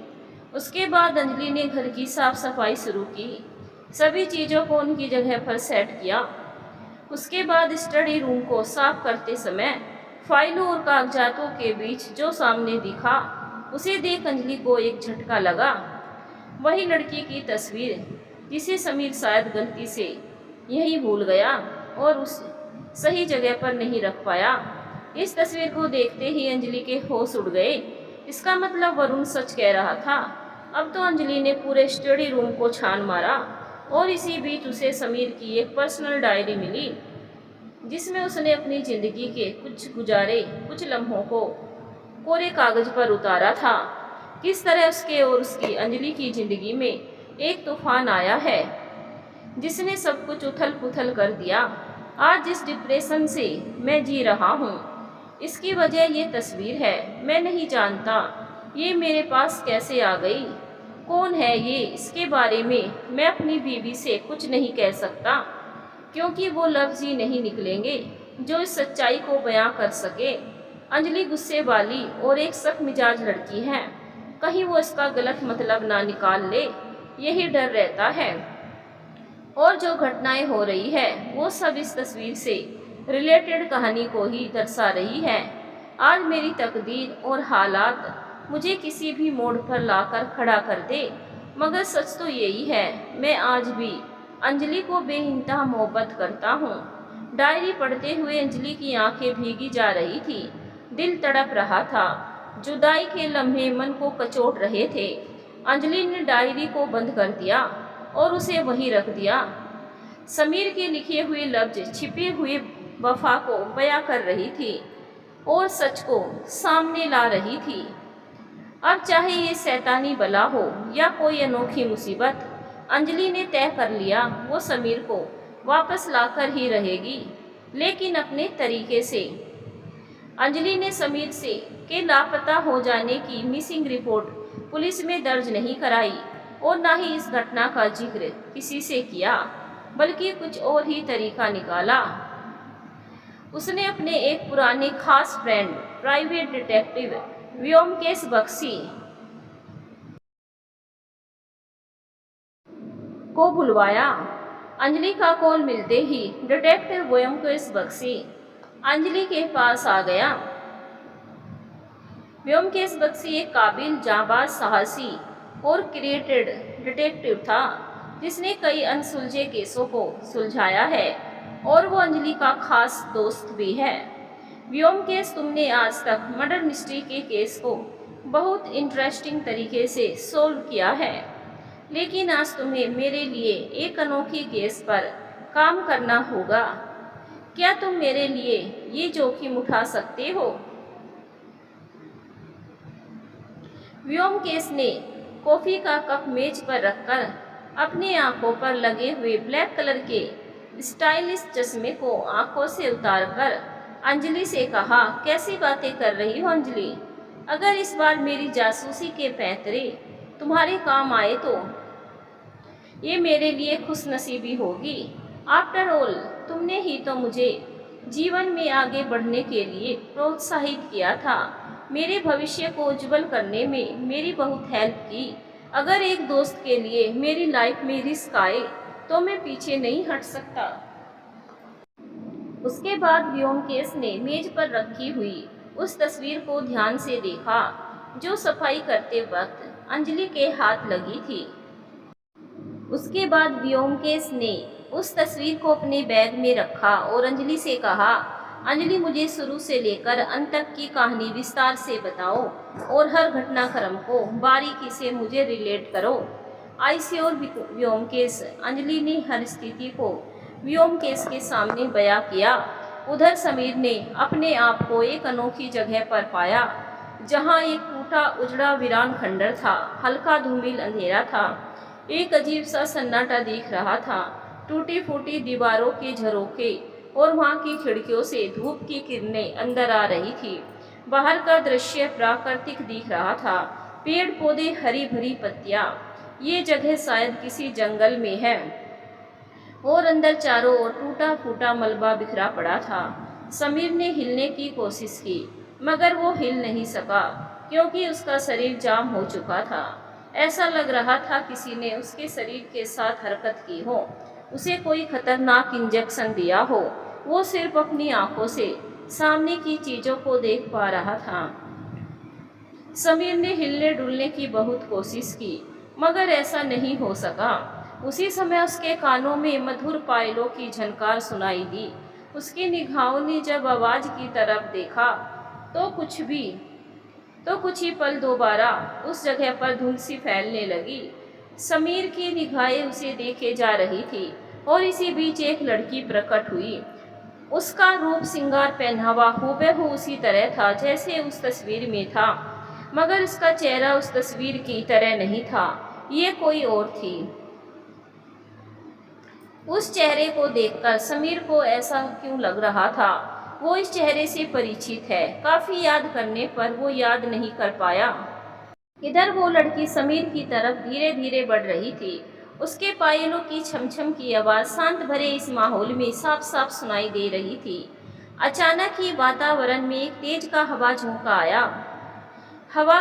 उसके बाद अंजलि ने घर की साफ सफाई शुरू की, सभी चीज़ों को उनकी जगह पर सेट किया। उसके बाद स्टडी रूम को साफ करते समय फाइलों और कागजातों के बीच जो सामने दिखा, उसे देख अंजलि को एक झटका लगा। वही लड़की की तस्वीर जिसे समीर शायद गलती से यही भूल गया और उस सही जगह पर नहीं रख पाया। इस तस्वीर को देखते ही अंजलि के होश उड़ गए। इसका मतलब वरुण सच कह रहा था। अब तो अंजलि ने पूरे स्टडी रूम को छान मारा और इसी बीच उसे समीर की एक पर्सनल डायरी मिली, जिसमें उसने अपनी जिंदगी के कुछ लम्हों को कोरे कागज पर उतारा था। किस तरह उसके और उसकी अंजलि की जिंदगी में एक तूफान आया है, जिसने सब कुछ उथल पुथल कर दिया। आज जिस डिप्रेशन से मैं जी रहा हूँ, इसकी वजह ये तस्वीर है। मैं नहीं जानता ये मेरे पास कैसे आ गई, कौन है ये, इसके बारे में मैं अपनी बीवी से कुछ नहीं कह सकता, क्योंकि वो लफ्ज़ ही नहीं निकलेंगे जो इस सच्चाई को बयां कर सके। अंजलि गुस्से वाली और एक सख्त मिजाज लड़की है, कहीं वो इसका गलत मतलब ना निकाल ले, यही डर रहता है। और जो घटनाएं हो रही है वो सब इस तस्वीर से रिलेटेड कहानी को ही दर्शा रही है। आज मेरी तकदीर और हालात मुझे किसी भी मोड़ पर लाकर खड़ा कर दे, मगर सच तो यही है, मैं आज भी अंजलि को बेइंतहा मोहब्बत करता हूँ। डायरी पढ़ते हुए अंजलि की आंखें भीगी जा रही थी, दिल तड़प रहा था, जुदाई के लम्हे मन को कचोट रहे थे। अंजलि ने डायरी को बंद कर दिया और उसे वहीं रख दिया। समीर के लिखे हुए लफ्ज छिपे हुए वफा को बयां कर रही थी और सच को सामने ला रही थी। अब चाहे ये शैतानी बला हो या कोई अनोखी मुसीबत, अंजलि ने तय कर लिया वो समीर को वापस लाकर ही रहेगी, लेकिन अपने तरीके से। अंजलि ने समीर से के लापता हो जाने की मिसिंग रिपोर्ट पुलिस में दर्ज नहीं कराई और ना ही इस घटना का जिक्र किसी से किया, बल्कि कुछ और ही तरीका निकाला। उसने अपने एक पुराने खास friend private detective Vyomkesh Bakshi को बुलवाया। अंजलि का कॉल मिलते ही डिटेक्टिव व्योमकेश बख्शी अंजलि के पास आ गया। व्योमकेश बख्शी एक काबिल, जाबाज, साहसी और क्रिएटेड डिटेक्टिव था, जिसने कई अनसुलझे केसों को सुलझाया है और वो अंजलि का खास दोस्त भी है। व्योमकेश, तुमने आज तक मर्डर मिस्ट्री के केस को बहुत इंटरेस्टिंग तरीके से सोल्व किया है, लेकिन आज तुम्हें मेरे लिए एक अनोखी केस पर काम करना होगा। क्या तुम मेरे लिए ये जोखिम उठा सकते हो? व्योमकेश ने कॉफी का कप मेज पर रखकर अपनी आंखों पर लगे हुए ब्लैक कलर के स्टाइलिश चश्मे को आंखों से उतारकर अंजलि से कहा, कैसी बातें कर रही हो अंजलि? अगर इस बार मेरी जासूसी के पैंतरे तुम्हारे काम आए तो ये मेरे लिए खुशनसीबी होगी। आफ्टर ऑल तुमने ही तो मुझे जीवन में आगे बढ़ने के लिए प्रोत्साहित किया था, मेरे भविष्य को उज्जवल करने में मेरी बहुत हेल्प की। अगर एक दोस्त के लिए मेरी लाइफ में रिस्क आए तो मैं पीछे नहीं हट सकता। उसके बाद व्योमकेश ने मेज पर रखी हुई उस तस्वीर को ध्यान से देखा जो सफाई करते वक्त अंजलि के हाथ लगी थी। उसके बाद व्योमकेश ने उस तस्वीर को अपने बैग में रखा और अंजलि से कहा, अंजलि मुझे शुरू से लेकर अंत तक की कहानी विस्तार से बताओ और हर घटनाक्रम को बारीकी से मुझे रिलेट करो। आइश्योर व्योमकेश। अंजलि ने हर स्थिति को व्योमकेश के सामने बयां किया। उधर समीर ने अपने आप को एक अनोखी जगह पर पाया जहां एक टूटा उजड़ा वीरान खंडर था। हल्का धूमिल अंधेरा था, एक अजीब सा सन्नाटा दिख रहा था। टूटी फूटी दीवारों के झरोखे और वहां की खिड़कियों से धूप की किरणें अंदर आ रही थी। बाहर का दृश्य प्राकृतिक दिख रहा था, पेड़ पौधे, हरी भरी पत्तियां। ये जगह शायद किसी जंगल में है और अंदर चारों ओर टूटा फूटा मलबा बिखरा पड़ा था। समीर ने हिलने की कोशिश की मगर वो हिल नहीं सका क्योंकि उसका शरीर जाम हो चुका था। ऐसा लग रहा था किसी ने उसके शरीर के साथ हरकत की हो, उसे कोई खतरनाक इंजेक्शन दिया हो। वो सिर्फ अपनी आंखों से सामने की चीजों को देख पा रहा था। समीर ने हिलने डुलने की बहुत कोशिश की मगर ऐसा नहीं हो सका। उसी समय उसके कानों में मधुर पायलों की झनकार सुनाई दी। उसकी निगाहों ने जब आवाज की तरफ देखा तो कुछ ही पल दोबारा उस जगह पर धुंध सी फैलने लगी। समीर की निगाहें उसे देखे जा रही थी और इसी बीच एक लड़की प्रकट हुई। उसका रूप, श्रृंगार, पहनावा हूबहू उसी तरह था जैसे उस तस्वीर में था, मगर उसका चेहरा उस तस्वीर की तरह नहीं था, ये कोई और थी। उस चेहरे को देखकर समीर को ऐसा क्यों लग रहा था वो इस चेहरे से परिचित है। काफी याद करने पर वो याद नहीं कर पाया। इधर वो लड़की समीर की तरफ धीरे धीरे बढ़ रही थी। उसके पायलों की छमछम की आवाज शांत भरे इस माहौल में साफ साफ सुनाई दे रही थी। अचानक ही वातावरण में एक तेज का हवा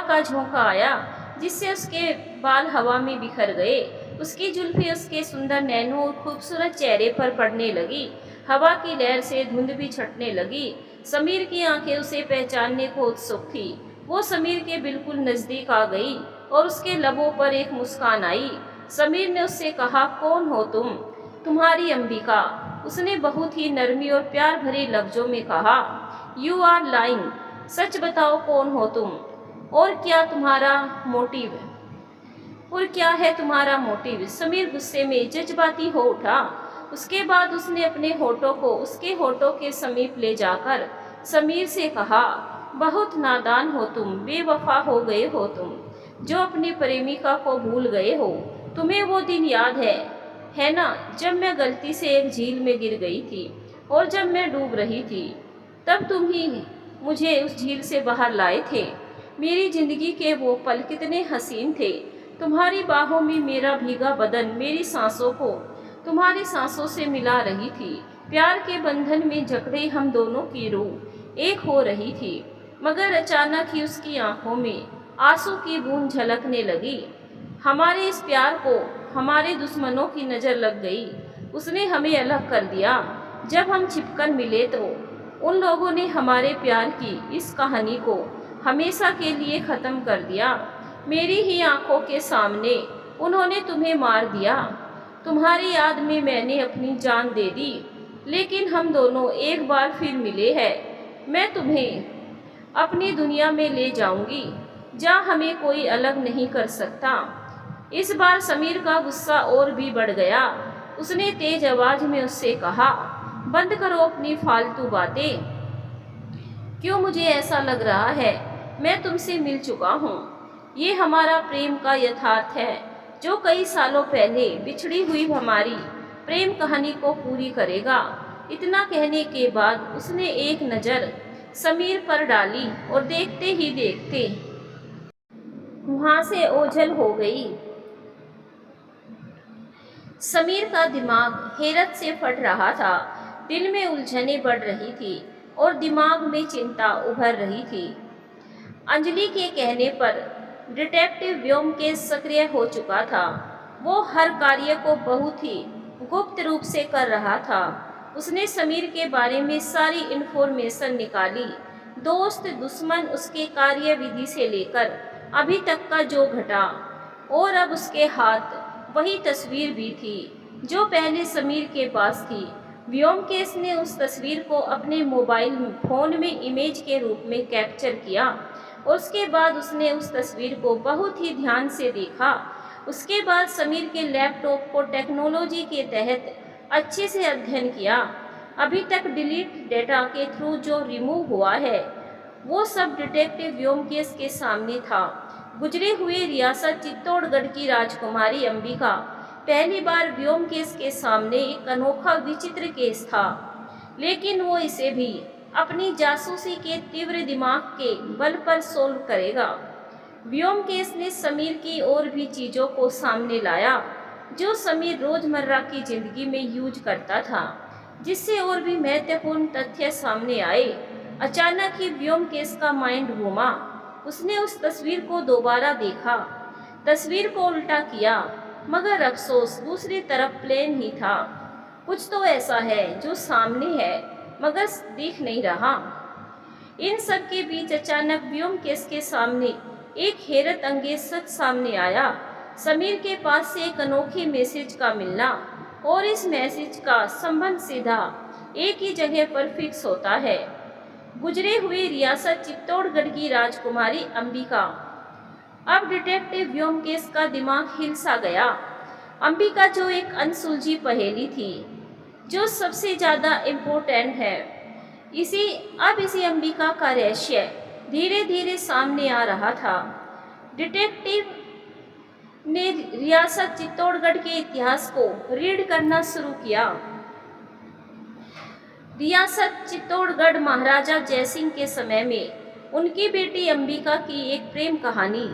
का झोंका आया जिससे उसके बाल हवा में बिखर गए। उसकी जुल्फी उसके सुंदर नैनों और खूबसूरत चेहरे पर पड़ने लगी। हवा की लहर से धुंध भी छटने लगी। समीर की आंखें उसे पहचानने को उत्सुक थी। वो समीर के बिल्कुल नजदीक आ गई और उसके लबों पर एक मुस्कान आई। समीर ने उससे कहा, कौन हो तुम? तुम्हारी अंबिका। उसने बहुत ही नरमी और प्यार भरे लफ्जों में कहा, यू आर लाइंग। सच बताओ कौन हो तुम और क्या है तुम्हारा मोटिव? समीर गुस्से में जज्बाती हो उठा। उसके बाद उसने अपने होठों को उसके होठों के समीप ले जाकर समीर से कहा, बहुत नादान हो तुम, बेवफा हो गए हो तुम, जो अपनी प्रेमिका को भूल गए हो। तुम्हें वो दिन याद है ना, जब मैं गलती से एक झील में गिर गई थी और जब मैं डूब रही थी तब तुम ही मुझे उस झील से बाहर लाए थे। मेरी जिंदगी के वो पल कितने हसीन थे। तुम्हारी बाहों में मेरा भीगा बदन मेरी सांसों को तुम्हारी सांसों से मिला रही थी। प्यार के बंधन में जकड़े हम दोनों की रूह एक हो रही थी। मगर अचानक ही उसकी आंखों में आंसू की बूंद झलकने लगी। हमारे इस प्यार को हमारे दुश्मनों की नज़र लग गई। उसने हमें अलग कर दिया। जब हम छिपकर मिले तो उन लोगों ने हमारे प्यार की इस कहानी को हमेशा के लिए ख़त्म कर दिया। मेरी ही आंखों के सामने उन्होंने तुम्हें मार दिया। तुम्हारी याद में मैंने अपनी जान दे दी, लेकिन हम दोनों एक बार फिर मिले हैं। मैं तुम्हें अपनी दुनिया में ले जाऊंगी जहाँ हमें कोई अलग नहीं कर सकता। इस बार समीर का गुस्सा और भी बढ़ गया। उसने तेज आवाज में उससे कहा, बंद करो अपनी फालतू बातें। क्यों मुझे ऐसा लग रहा है मैं तुमसे मिल चुका हूँ। ये हमारा प्रेम का यथार्थ है जो कई सालों पहले बिछड़ी हुई हमारी प्रेम कहानी को पूरी करेगा। इतना कहने के बाद उसने एक नज़र समीर पर डाली और देखते ही देखते वहां से ओझल हो गई। समीर का दिमाग हैरत से फट रहा था, दिल में उलझनें बढ़ रही थी और दिमाग में चिंता उभर रही थी। अंजलि के कहने पर डिटेक्टिव व्योमकेश सक्रिय हो चुका था। वो हर कार्य को बहुत ही गुप्त रूप से कर रहा था। उसने समीर के बारे में सारी इन्फॉर्मेशन निकाली, दोस्त दुश्मन, उसके कार्य विधि से लेकर अभी तक का जो घटा, और अब उसके हाथ वही तस्वीर भी थी जो पहले समीर के पास थी। व्योमकेश ने उस तस्वीर को अपने मोबाइल फोन में इमेज के रूप में कैप्चर किया और उसके बाद उसने उस तस्वीर को बहुत ही ध्यान से देखा। उसके बाद समीर के लैपटॉप को टेक्नोलॉजी के तहत अच्छे से अध्ययन किया। अभी तक डिलीट डेटा के थ्रू जो रिमूव हुआ है वो सब डिटेक्टिव व्योमकेश के सामने था। गुजरे हुए रियासत चित्तौड़गढ़ की राजकुमारी अंबिका पहली बार व्योमकेश के सामने एक अनोखा विचित्र केस था, लेकिन वो इसे भी अपनी जासूसी के तीव्र दिमाग के बल पर सोल्व करेगा। व्योमकेश ने समीर की और भी चीज़ों को सामने लाया जो समीर रोजमर्रा की जिंदगी में यूज करता था, जिससे और भी महत्वपूर्ण तथ्य सामने आए। अचानक ही व्योमकेश का माइंड घूमा। उसने उस तस्वीर को दोबारा देखा, तस्वीर को उल्टा किया, मगर अफसोस दूसरी तरफ प्लेन ही था। कुछ तो ऐसा है जो सामने है मगर दिख नहीं रहा। इन सब के बीच अचानक व्योमकेश के सामने एक हैरत अंगेज सच सामने आया। समीर के पास से एक अनोखे मैसेज का मिलना और इस मैसेज का संबंध सीधा एक ही जगह पर फिक्स होता है। गुजरे हुए रियासत चित्तौड़गढ़ की राजकुमारी अंबिका। अब डिटेक्टिव व्योमकेश का दिमाग हिल सा गया। अंबिका जो एक अनसुलझी पहेली थी, जो सबसे ज़्यादा इम्पोर्टेंट है, इसी अंबिका का रहस्य धीरे धीरे सामने आ रहा था। डिटेक्टिव ने रियासत चित्तौड़गढ़ के इतिहास को रीड करना शुरू किया। रियासत चित्तौड़गढ़ महाराजा जयसिंह के समय में उनकी बेटी अंबिका की एक प्रेम कहानी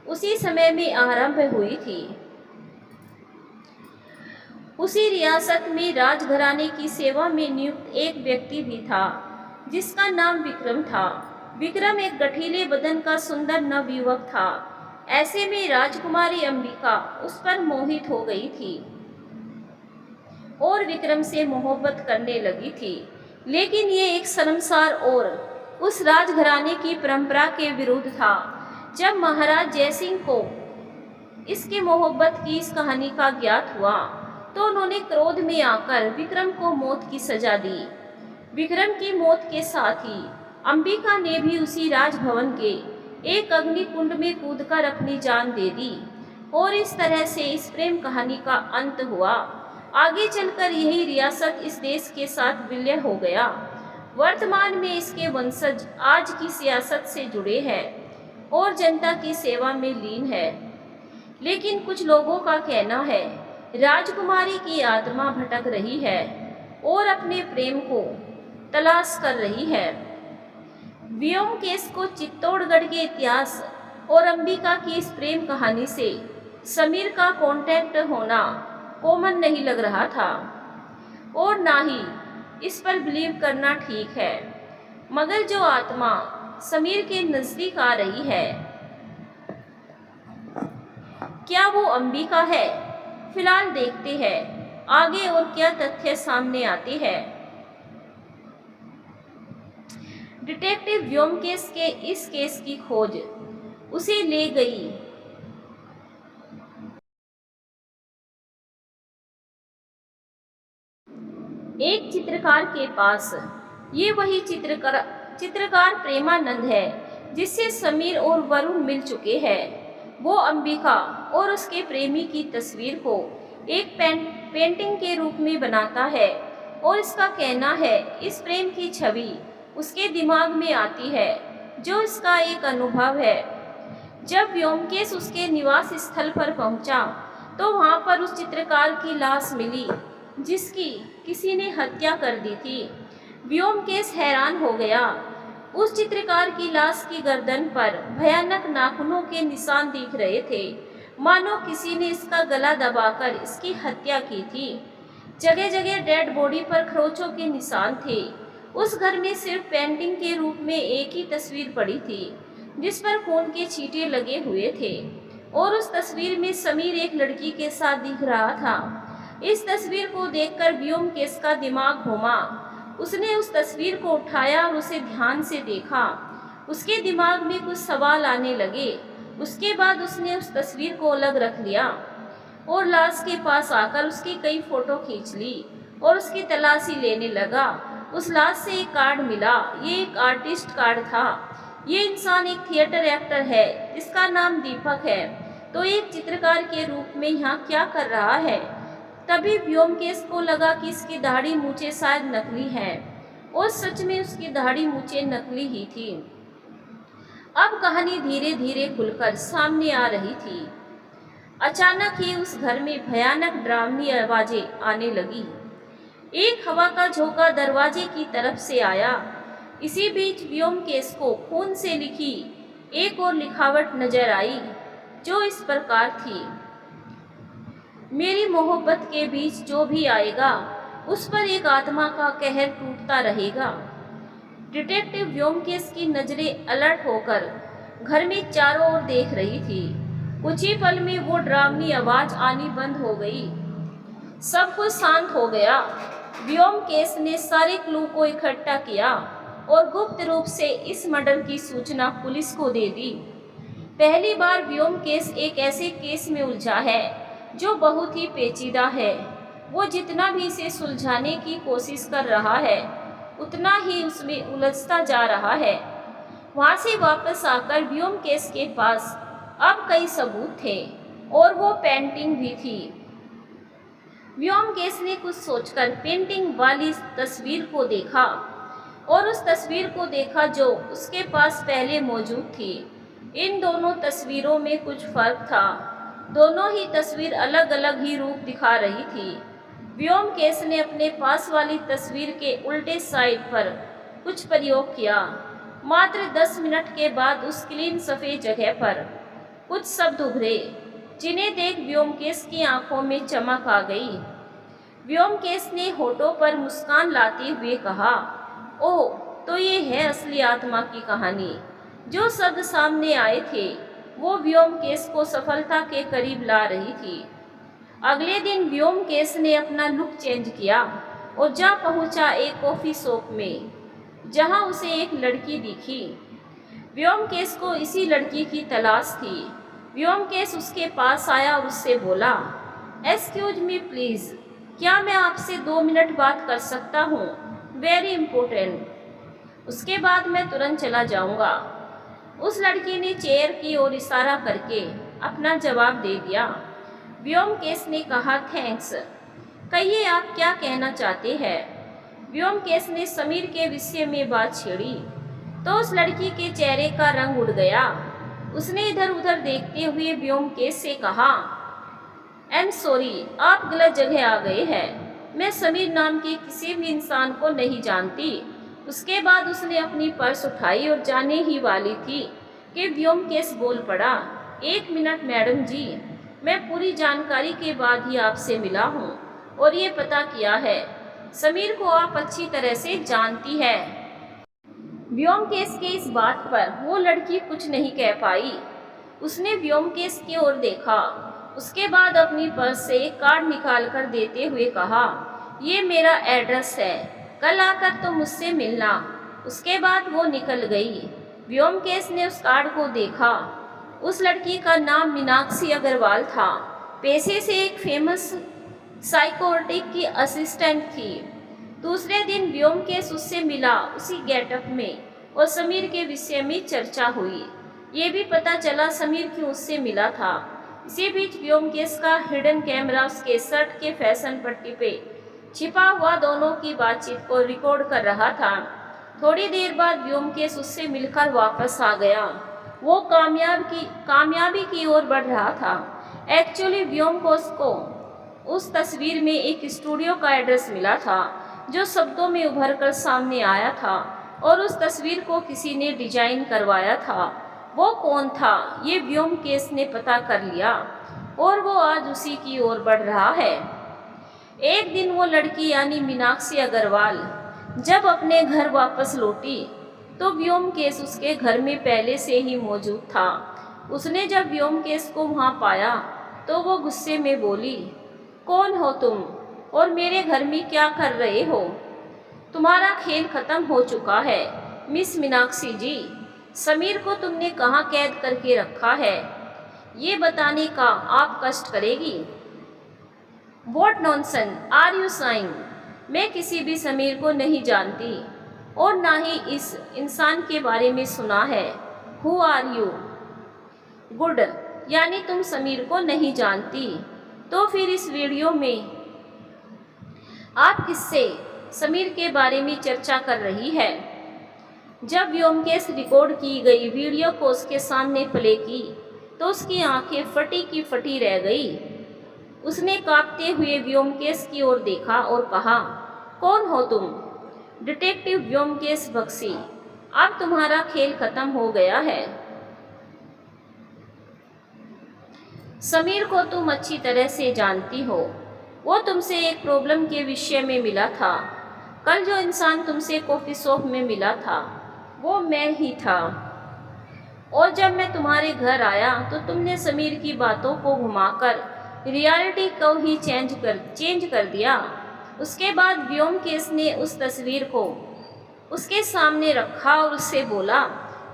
उसी समय में आरंभ हुई थी। उसी रियासत में राजघराने की सेवा में नियुक्त एक व्यक्ति भी था जिसका नाम विक्रम था। विक्रम एक गठीले बदन का सुंदर नवयुवक था। ऐसे में राजकुमारी अंबिका उस पर मोहित हो गई थी और विक्रम से मोहब्बत करने लगी थी। लेकिन ये एक शर्मसार और उस राजघराने की परंपरा के विरुद्ध था। जब महाराज जयसिंह को इसके मोहब्बत की इस कहानी का ज्ञात हुआ तो उन्होंने क्रोध में आकर विक्रम को मौत की सजा दी। विक्रम की मौत के साथ ही अंबिका ने भी उसी राजभवन के एक अग्निकुंड में कूदकर अपनी जान दे दी और इस तरह से इस प्रेम कहानी का अंत हुआ। आगे चलकर यही रियासत इस देश के साथ विलय हो गया। वर्तमान में इसके वंशज आज की सियासत से जुड़े हैं और जनता की सेवा में लीन है। लेकिन कुछ लोगों का कहना है राजकुमारी की आत्मा भटक रही है और अपने प्रेम को तलाश कर रही है। व्योमकेश को चित्तौड़गढ़ के इतिहास और अंबिका की इस प्रेम कहानी से समीर का कांटेक्ट होना कॉमन नहीं लग रहा था और ना ही इस पर बिलीव करना ठीक है। मगर जो आत्मा समीर के नज़दीक आ रही है, क्या वो अंबिका है? फिलहाल देखते हैं आगे और क्या तथ्य सामने आते हैं। डिटेक्टिव व्योमकेश के इस केस की खोज उसे ले गई एक चित्रकार के पास। ये वही चित्रकार प्रेमानंद है जिससे समीर और वरुण मिल चुके हैं। वो अंबिका और उसके प्रेमी की तस्वीर को एक पेंटिंग के रूप में बनाता है और इसका कहना है इस प्रेम की छवि उसके दिमाग में आती है जो इसका एक अनुभव है। जब व्योमकेश उसके निवास स्थल पर पहुंचा तो वहाँ पर उस चित्रकार की लाश मिली जिसकी किसी ने हत्या कर दी थी। व्योमकेश हैरान हो गया। उस चित्रकार की लाश की गर्दन पर भयानक नाखूनों के निशान दिख रहे थे, मानो किसी ने इसका गला दबाकर इसकी हत्या की थी। जगह जगह डेड बॉडी पर खरोंचों के निशान थे। उस घर में सिर्फ पेंटिंग के रूप में एक ही तस्वीर पड़ी थी जिस पर खून के छींटे लगे हुए थे, और उस तस्वीर में समीर एक लड़की के साथ दिख रहा था। इस तस्वीर को देखकर व्योमकेश का दिमाग घूमा। उसने उस तस्वीर को उठाया और उसे ध्यान से देखा। उसके दिमाग में कुछ सवाल आने लगे। उसके बाद उसने उस तस्वीर को अलग रख लिया और लाश के पास आकर उसकी कई फोटो खींच ली और उसकी तलाशी लेने लगा। उस लाश से एक कार्ड मिला। ये एक आर्टिस्ट कार्ड था। ये इंसान एक थिएटर एक्टर है जिसका नाम दीपक है, तो एक चित्रकार के रूप में यहाँ क्या कर रहा है। तभी व्योमकेश को लगा कि इसकी दाढ़ी मूछें शायद नकली है, और सच में उसकी दाढ़ी मूछें नकली ही थी। अब कहानी धीरे धीरे खुलकर सामने आ रही थी। अचानक ही उस घर में भयानक डरावनी आवाजें आने लगी। एक हवा का झोंका दरवाजे की तरफ से आया। इसी बीच व्योमकेश को खून से लिखी एक और लिखावट नजर आई, जो इस प्रकार थी। मेरी मोहब्बत के बीच जो भी आएगा उस पर एक आत्मा का कहर टूटता रहेगा। डिटेक्टिव व्योमकेश की नजरें अलर्ट होकर घर में चारों ओर देख रही थी। कुछ ही पल में वो डरावनी आवाज आनी बंद हो गई। सब कुछ शांत हो गया। व्योमकेश ने सारे क्लू को इकट्ठा किया और गुप्त रूप से इस मर्डर की सूचना पुलिस को दे दी। पहली बार व्योमकेश एक ऐसे केस में उलझा है जो बहुत ही पेचीदा है। वो जितना भी इसे सुलझाने की कोशिश कर रहा है उतना ही उसमें उलझता जा रहा है। वहाँ से वापस आकर व्योमकेश के पास अब कई सबूत थे और वो पेंटिंग भी थी। व्योमकेश ने कुछ सोचकर पेंटिंग वाली तस्वीर को देखा और उस तस्वीर को देखा जो उसके पास पहले मौजूद थी। इन दोनों तस्वीरों में कुछ फर्क था। दोनों ही तस्वीर अलग अलग ही रूप दिखा रही थी। व्योमकेश ने अपने पास वाली तस्वीर के उल्टे साइड पर कुछ प्रयोग किया। मात्र 10 मिनट के बाद उस क्लीन सफ़ेद जगह पर कुछ शब्द उभरे, जिन्हें देख व्योमकेश की आंखों में चमक आ गई। व्योमकेश ने होठों पर मुस्कान लाते हुए कहा, ओह, तो ये है असली आत्मा की कहानी। जो शब्द सामने आए थे वो व्योमकेश को सफलता के करीब ला रही थी। अगले दिन व्योमकेश ने अपना लुक चेंज किया और जा पहुंचा एक कॉफ़ी शॉप में, जहां उसे एक लड़की दिखी। व्योमकेश को इसी लड़की की तलाश थी। व्योमकेश उसके पास आया और उससे बोला, एक्सक्यूज मी प्लीज़, क्या मैं आपसे 2 मिनट बात कर सकता हूँ? Very important. उसके बाद मैं तुरंत चला जाऊँगा। उस लड़की ने चेयर की ओर इशारा करके अपना जवाब दे दिया। व्योमकेश ने कहा, थैंक्स। कहिए, आप क्या कहना चाहते हैं? व्योमकेश ने समीर के विषय में बात छेड़ी तो उस लड़की के चेहरे का रंग उड़ गया। उसने इधर उधर देखते हुए व्योमकेश से कहा, आई एम सॉरी, आप गलत जगह आ गए हैं। मैं समीर नाम के किसी भी इंसान को नहीं जानती। उसके बाद उसने अपनी पर्स उठाई और जाने ही वाली थी कि व्योमकेश बोल पड़ा, 1 मिनट मैडम जी, मैं पूरी जानकारी के बाद ही आपसे मिला हूँ और ये पता किया है, समीर को आप अच्छी तरह से जानती है। व्योमकेश के इस बात पर वो लड़की कुछ नहीं कह पाई। उसने व्योमकेश की ओर देखा। उसके बाद अपनी पर्स से एक कार्ड निकाल कर देते हुए कहा, ये मेरा एड्रेस है, कल आकर तो मुझसे मिलना। उसके बाद वो निकल गई। व्योमकेश ने उस कार्ड को देखा। उस लड़की का नाम मीनाक्षी अग्रवाल था। पेशे से एक फेमस साइकोटिक की असिस्टेंट थी। दूसरे दिन व्योमकेश उससे मिला उसी गेटअप में और समीर के विषय में चर्चा हुई। ये भी पता चला समीर क्यों उससे मिला था। इसी बीच व्योमकेश का हिडन कैमरा उसके शर्ट के फैशन पट्टी पे छिपा हुआ दोनों की बातचीत को रिकॉर्ड कर रहा था। थोड़ी देर बाद व्योमकेश उससे मिलकर वापस आ गया। वो कामयाबी की ओर बढ़ रहा था। एक्चुअली व्योमकेश को उस तस्वीर में एक स्टूडियो का एड्रेस मिला था जो शब्दों में उभर कर सामने आया था, और उस तस्वीर को किसी ने डिजाइन करवाया था। वो कौन था ये व्योमकेश ने पता कर लिया और वो आज उसी की ओर बढ़ रहा है। एक दिन वो लड़की यानी मीनाक्षी अग्रवाल जब अपने घर वापस लौटी तो व्योमकेश उसके घर में पहले से ही मौजूद था। उसने जब व्योमकेश को वहाँ पाया तो वो गुस्से में बोली, कौन हो तुम और मेरे घर में क्या कर रहे हो? तुम्हारा खेल खत्म हो चुका है मिस मीनाक्षी जी। समीर को तुमने कहाँ कैद करके रखा है ये बताने का आप कष्ट करेगी। What nonsense are you saying? मैं किसी भी समीर को नहीं जानती और ना ही इस इंसान के बारे में सुना है। Who are you? गुड, यानी तुम समीर को नहीं जानती। तो फिर इस वीडियो में आप किससे समीर के बारे में चर्चा कर रही है? जब व्योमकेश रिकॉर्ड की गई वीडियो को उसके सामने प्ले की तो उसकी आंखें फटी की फटी रह गई। उसने कांपते हुए व्योमकेश की ओर देखा और कहा, कौन हो तुम? डिटेक्टिव व्योमकेश बख्शी, अब तुम्हारा खेल खत्म हो गया है। समीर को तुम अच्छी तरह से जानती हो। वो तुमसे एक प्रॉब्लम के विषय में मिला था। कल जो इंसान तुमसे कॉफ़ी शॉप में मिला था वो मैं ही था, और जब मैं तुम्हारे घर आया तो तुमने समीर की बातों को घुमाकर रियलिटी को ही चेंज कर दिया। उसके बाद व्योमकेश ने उस तस्वीर को उसके सामने रखा और उससे बोला,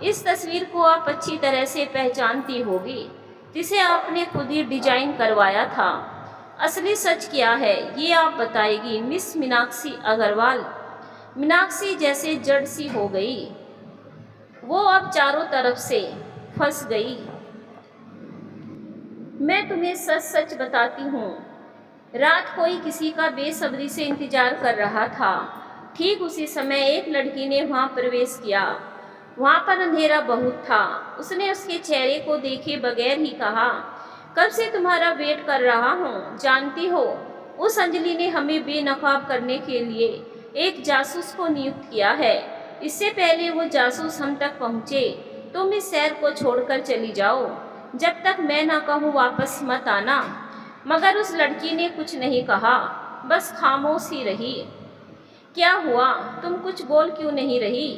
इस तस्वीर को आप अच्छी तरह से पहचानती होगी, जिसे आपने खुद ही डिजाइन करवाया था। असली सच क्या है ये आप बताएगी मिस मीनाक्षी अग्रवाल। मीनाक्षी जैसे जड़ सी हो गई। वो अब चारों तरफ से फंस गई। मैं तुम्हें सच सच बताती हूँ, रात कोई किसी का बेसब्री से इंतजार कर रहा था। ठीक उसी समय एक लड़की ने वहाँ प्रवेश किया। वहाँ पर अंधेरा बहुत था। उसने उसके चेहरे को देखे बगैर ही कहा, कब से तुम्हारा वेट कर रहा हूँ। जानती हो, उस अंजलि ने हमें बेनकाब करने के लिए एक जासूस को नियुक्त किया है। इससे पहले वो जासूस हम तक पहुँचे तुम इस शहर को छोड़कर चली जाओ। जब तक मैं ना कहूँ वापस मत आना। मगर उस लड़की ने कुछ नहीं कहा, बस खामोश ही रही। क्या हुआ, तुम कुछ बोल क्यों नहीं रही?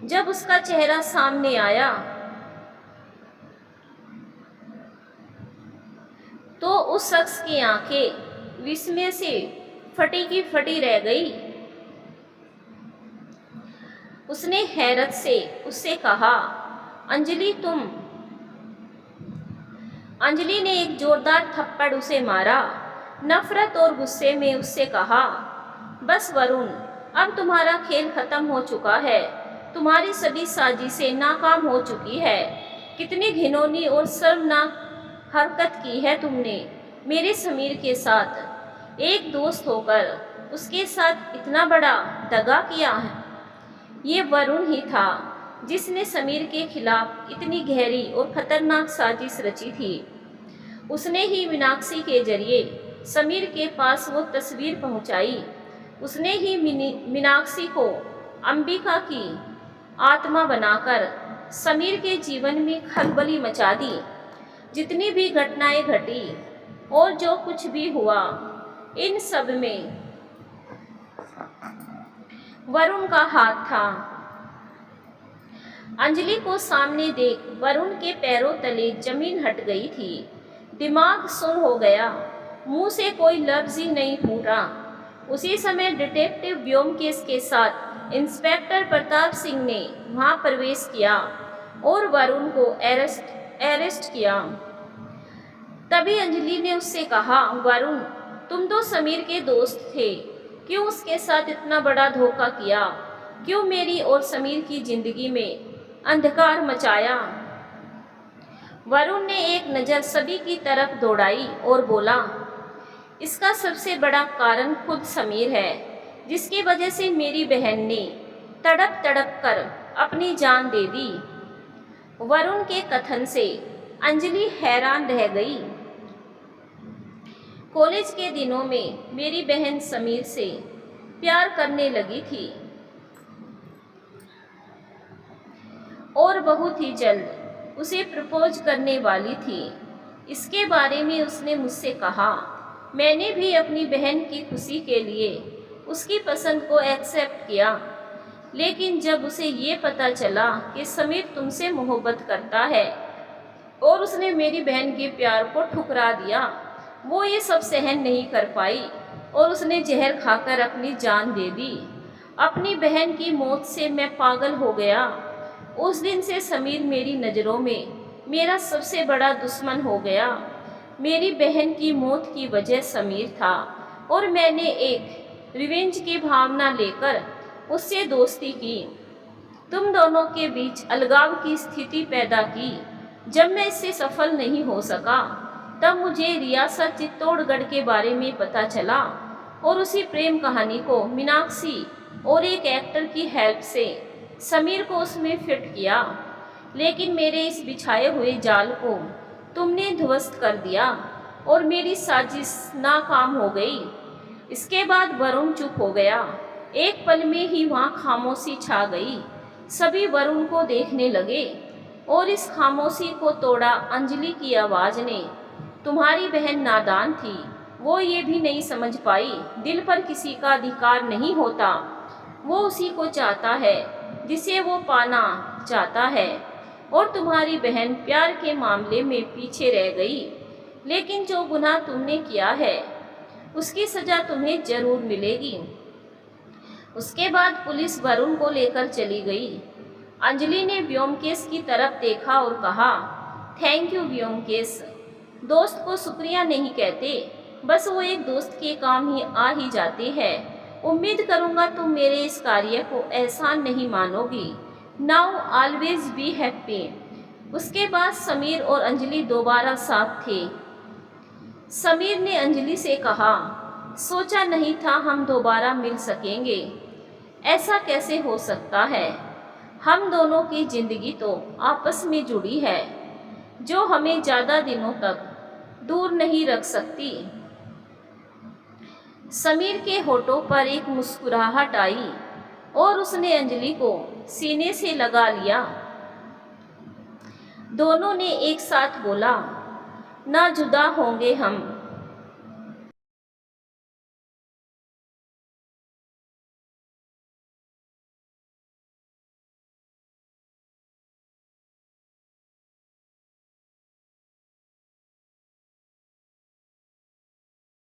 जब उसका चेहरा सामने आया तो उस शख्स की आंखें विस्मय से फटी की फटी रह गई। उसने हैरत से उससे कहा, अंजलि तुम। अंजलि ने एक जोरदार थप्पड़ उसे मारा। नफरत और गुस्से में उससे कहा, बस वरुण, अब तुम्हारा खेल खत्म हो चुका है। तुम्हारी सभी साजिशें नाकाम हो चुकी है। कितनी घिनौनी और शर्मनाक हरकत की है तुमने मेरे समीर के साथ। एक दोस्त होकर उसके साथ इतना बड़ा दगा किया है। ये वरुण ही था जिसने समीर के खिलाफ इतनी गहरी और खतरनाक साजिश रची थी। उसने ही मीनाक्षी के जरिए समीर के पास वो तस्वीर पहुंचाई। उसने ही मीनाक्षी को अंबिका की आत्मा बनाकर समीर के जीवन में खलबली मचा दी। जितनी भी घटनाएं घटी और जो कुछ भी हुआ, इन सब में वरुण का हाथ था। अंजलि को सामने देख वरुण के पैरों तले जमीन हट गई थी। दिमाग सुन्न हो गया, मुंह से कोई लफ्ज ही नहीं फूटा। उसी समय डिटेक्टिव व्योमकेश के साथ इंस्पेक्टर प्रताप सिंह ने वहां प्रवेश किया और वरुण को अरेस्ट किया। तभी अंजलि ने उससे कहा, वरुण, तुम तो समीर के दोस्त थे, क्यों उसके साथ इतना बड़ा धोखा किया? क्यों मेरी और समीर की जिंदगी में अंधकार मचाया? वरुण ने एक नज़र सभी की तरफ दौड़ाई और बोला, इसका सबसे बड़ा कारण खुद समीर है, जिसकी वजह से मेरी बहन ने तड़प तड़प कर अपनी जान दे दी। वरुण के कथन से अंजलि हैरान रह गई। कॉलेज के दिनों में मेरी बहन समीर से प्यार करने लगी थी और बहुत ही जल्द उसे प्रपोज करने वाली थी। इसके बारे में उसने मुझसे कहा। मैंने भी अपनी बहन की खुशी के लिए उसकी पसंद को एक्सेप्ट किया, लेकिन जब उसे ये पता चला कि समीर तुमसे मोहब्बत करता है और उसने मेरी बहन के प्यार को ठुकरा दिया, वो ये सब सहन नहीं कर पाई और उसने जहर खाकर अपनी जान दे दी। अपनी बहन की मौत से मैं पागल हो गया। उस दिन से समीर मेरी नज़रों में मेरा सबसे बड़ा दुश्मन हो गया। मेरी बहन की मौत की वजह समीर था और मैंने एक रिवेंज की भावना लेकर उससे दोस्ती की। तुम दोनों के बीच अलगाव की स्थिति पैदा की। जब मैं इससे सफल नहीं हो सका, तब मुझे रियासत चित्तौड़गढ़ के बारे में पता चला और उसी प्रेम कहानी को मीनाक्षी और एक एक्टर की हेल्प से समीर को उसमें फिट किया। लेकिन मेरे इस बिछाए हुए जाल को तुमने ध्वस्त कर दिया और मेरी साजिश नाकाम हो गई। इसके बाद वरुण चुप हो गया। एक पल में ही वहाँ खामोशी छा गई। सभी वरुण को देखने लगे और इस खामोशी को तोड़ा अंजलि की आवाज़ ने। तुम्हारी बहन नादान थी, वो ये भी नहीं समझ पाई दिल पर किसी का अधिकार नहीं होता, वो उसी को चाहता है जिसे वो पाना चाहता है। और तुम्हारी बहन प्यार के मामले में पीछे रह गई। लेकिन जो गुनाह तुमने किया है उसकी सज़ा तुम्हें जरूर मिलेगी। उसके बाद पुलिस वरुण को लेकर चली गई। अंजलि ने व्योमकेश की तरफ देखा और कहा, थैंक यू व्योमकेश। दोस्त को शुक्रिया नहीं कहते, बस वो एक दोस्त के काम ही आ ही जाते हैं। उम्मीद करूँगा तुम मेरे इस कार्य को एहसान नहीं मानोगी। Now always be happy. उसके बाद समीर और अंजलि दोबारा साथ थे। समीर ने अंजलि से कहा, सोचा नहीं था हम दोबारा मिल सकेंगे। ऐसा कैसे हो सकता है? हम दोनों की जिंदगी तो आपस में जुड़ी है, जो हमें ज़्यादा दिनों तक दूर नहीं रख सकती। समीर के होठों पर एक मुस्कुराहट आई और उसने अंजलि को सीने से लगा लिया। दोनों ने एक साथ बोला, ना जुदा होंगे हम।